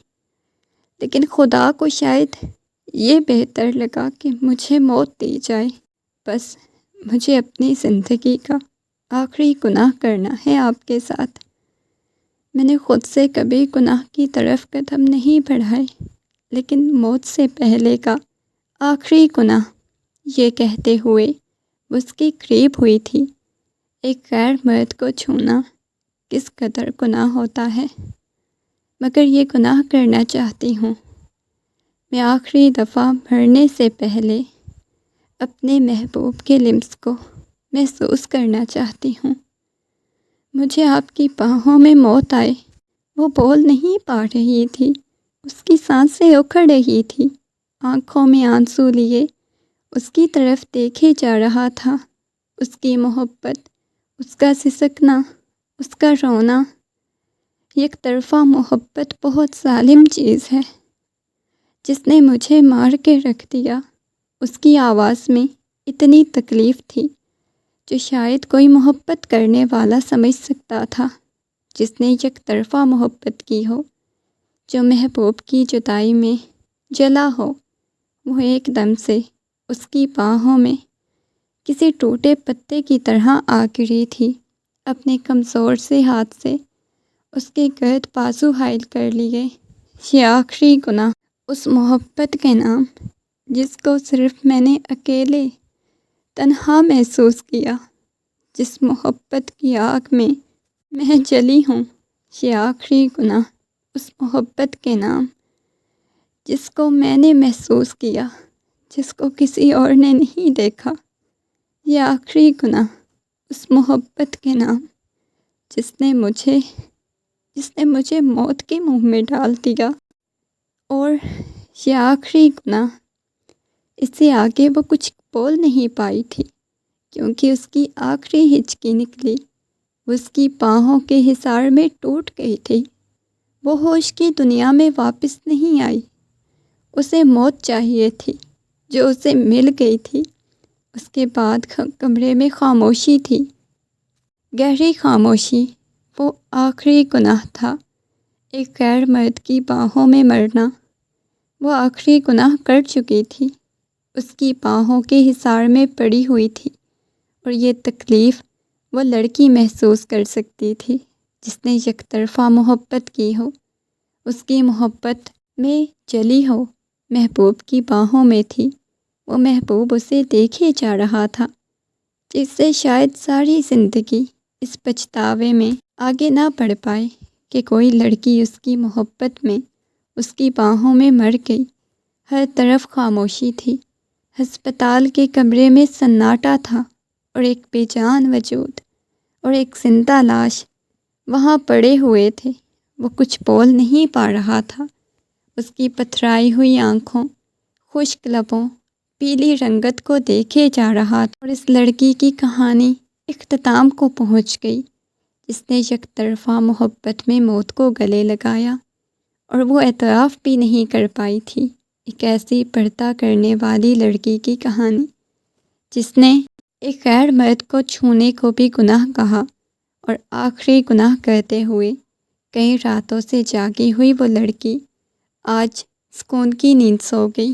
لیکن خدا کو شاید یہ بہتر لگا کہ مجھے موت دی جائے۔ بس مجھے اپنی زندگی کا آخری گناہ کرنا ہے آپ کے ساتھ۔ میں نے خود سے کبھی گناہ کی طرف قدم نہیں بڑھائے، لیکن موت سے پہلے کا آخری گناہ، یہ کہتے ہوئے وہ اس کے قریب ہوئی تھی۔ ایک غیر مرد کو چھونا کس قدر گناہ ہوتا ہے، مگر یہ گناہ کرنا چاہتی ہوں۔ میں آخری دفعہ مرنے سے پہلے اپنے محبوب کے لمس کو محسوس کرنا چاہتی ہوں۔ مجھے آپ کی باہوں میں موت آئے۔ وہ بول نہیں پا رہی تھی، اس کی سانسیں اکھڑ رہی تھی۔ آنکھوں میں آنسو لیے اس کی طرف دیکھے جا رہا تھا۔ اس کی محبت، اس کا سسکنا، اس کا رونا۔ یک طرفہ محبت بہت ظالم چیز ہے، جس نے مجھے مار کے رکھ دیا۔ اس کی آواز میں اتنی تکلیف تھی جو شاید کوئی محبت کرنے والا سمجھ سکتا تھا، جس نے یک طرفہ محبت کی ہو، جو محبوب کی جدائی میں جلا ہو۔ وہ ایک دم سے اس کی باہوں میں کسی ٹوٹے پتے کی طرح آ گری تھی۔ اپنے کمزور سے ہاتھ سے اس کے گرد بازو حائل کر لیے۔ یہ آخری گناہ، اس محبت کے نام جس کو صرف میں نے اکیلے تنہا محسوس کیا، جس محبت کی آگ میں میں جلی ہوں۔ یہ آخری گناہ، اس محبت کے نام جس کو میں نے محسوس کیا، جس کو کسی اور نے نہیں دیکھا۔ یہ آخری گناہ، اس محبت کے نام جس نے مجھے موت کے منہ میں ڈال دیا۔ اور یہ آخری گناہ، اس سے آگے وہ کچھ بول نہیں پائی تھی، کیونکہ اس کی آخری ہچکی نکلی۔ وہ اس کی باہوں کے حصار میں ٹوٹ گئی تھی۔ وہ ہوش کی دنیا میں واپس نہیں آئی۔ اسے موت چاہیے تھی، جو اسے مل گئی تھی۔ اس کے بعد کمرے میں خاموشی تھی، گہری خاموشی۔ وہ آخری گناہ تھا، ایک غیر مرد کی باہوں میں مرنا۔ وہ آخری گناہ کر چکی تھی، اس کی باہوں کے حصار میں پڑی ہوئی تھی، اور یہ تکلیف وہ لڑکی محسوس کر سکتی تھی جس نے یک طرفہ محبت کی ہو، اس کی محبت میں جلی ہو، محبوب کی باہوں میں تھی۔ وہ محبوب اسے دیکھے جا رہا تھا، جس سے شاید ساری زندگی اس پچھتاوے میں آگے نہ بڑھ پائے کہ کوئی لڑکی اس کی محبت میں، اس کی باہوں میں مر گئی۔ ہر طرف خاموشی تھی۔ ہسپتال کے کمرے میں سناٹا تھا، اور ایک بے جان وجود اور ایک زندہ لاش وہاں پڑے ہوئے تھے۔ وہ کچھ بول نہیں پا رہا تھا۔ اس کی پتھرائی ہوئی آنکھوں، خشک لبوں، پیلی رنگت کو دیکھے جا رہا تھا، اور اس لڑکی کی کہانی اختتام کو پہنچ گئی، جس نے یک طرفہ محبت میں موت کو گلے لگایا، اور وہ اعتراف بھی نہیں کر پائی تھی۔ ایک ایسی پردہ کرنے والی لڑکی کی کہانی، جس نے ایک غیر مرد کو چھونے کو بھی گناہ کہا، اور آخری گناہ کرتے ہوئے کئی راتوں سے جاگی ہوئی وہ لڑکی آج سکون کی نیند سو گئی۔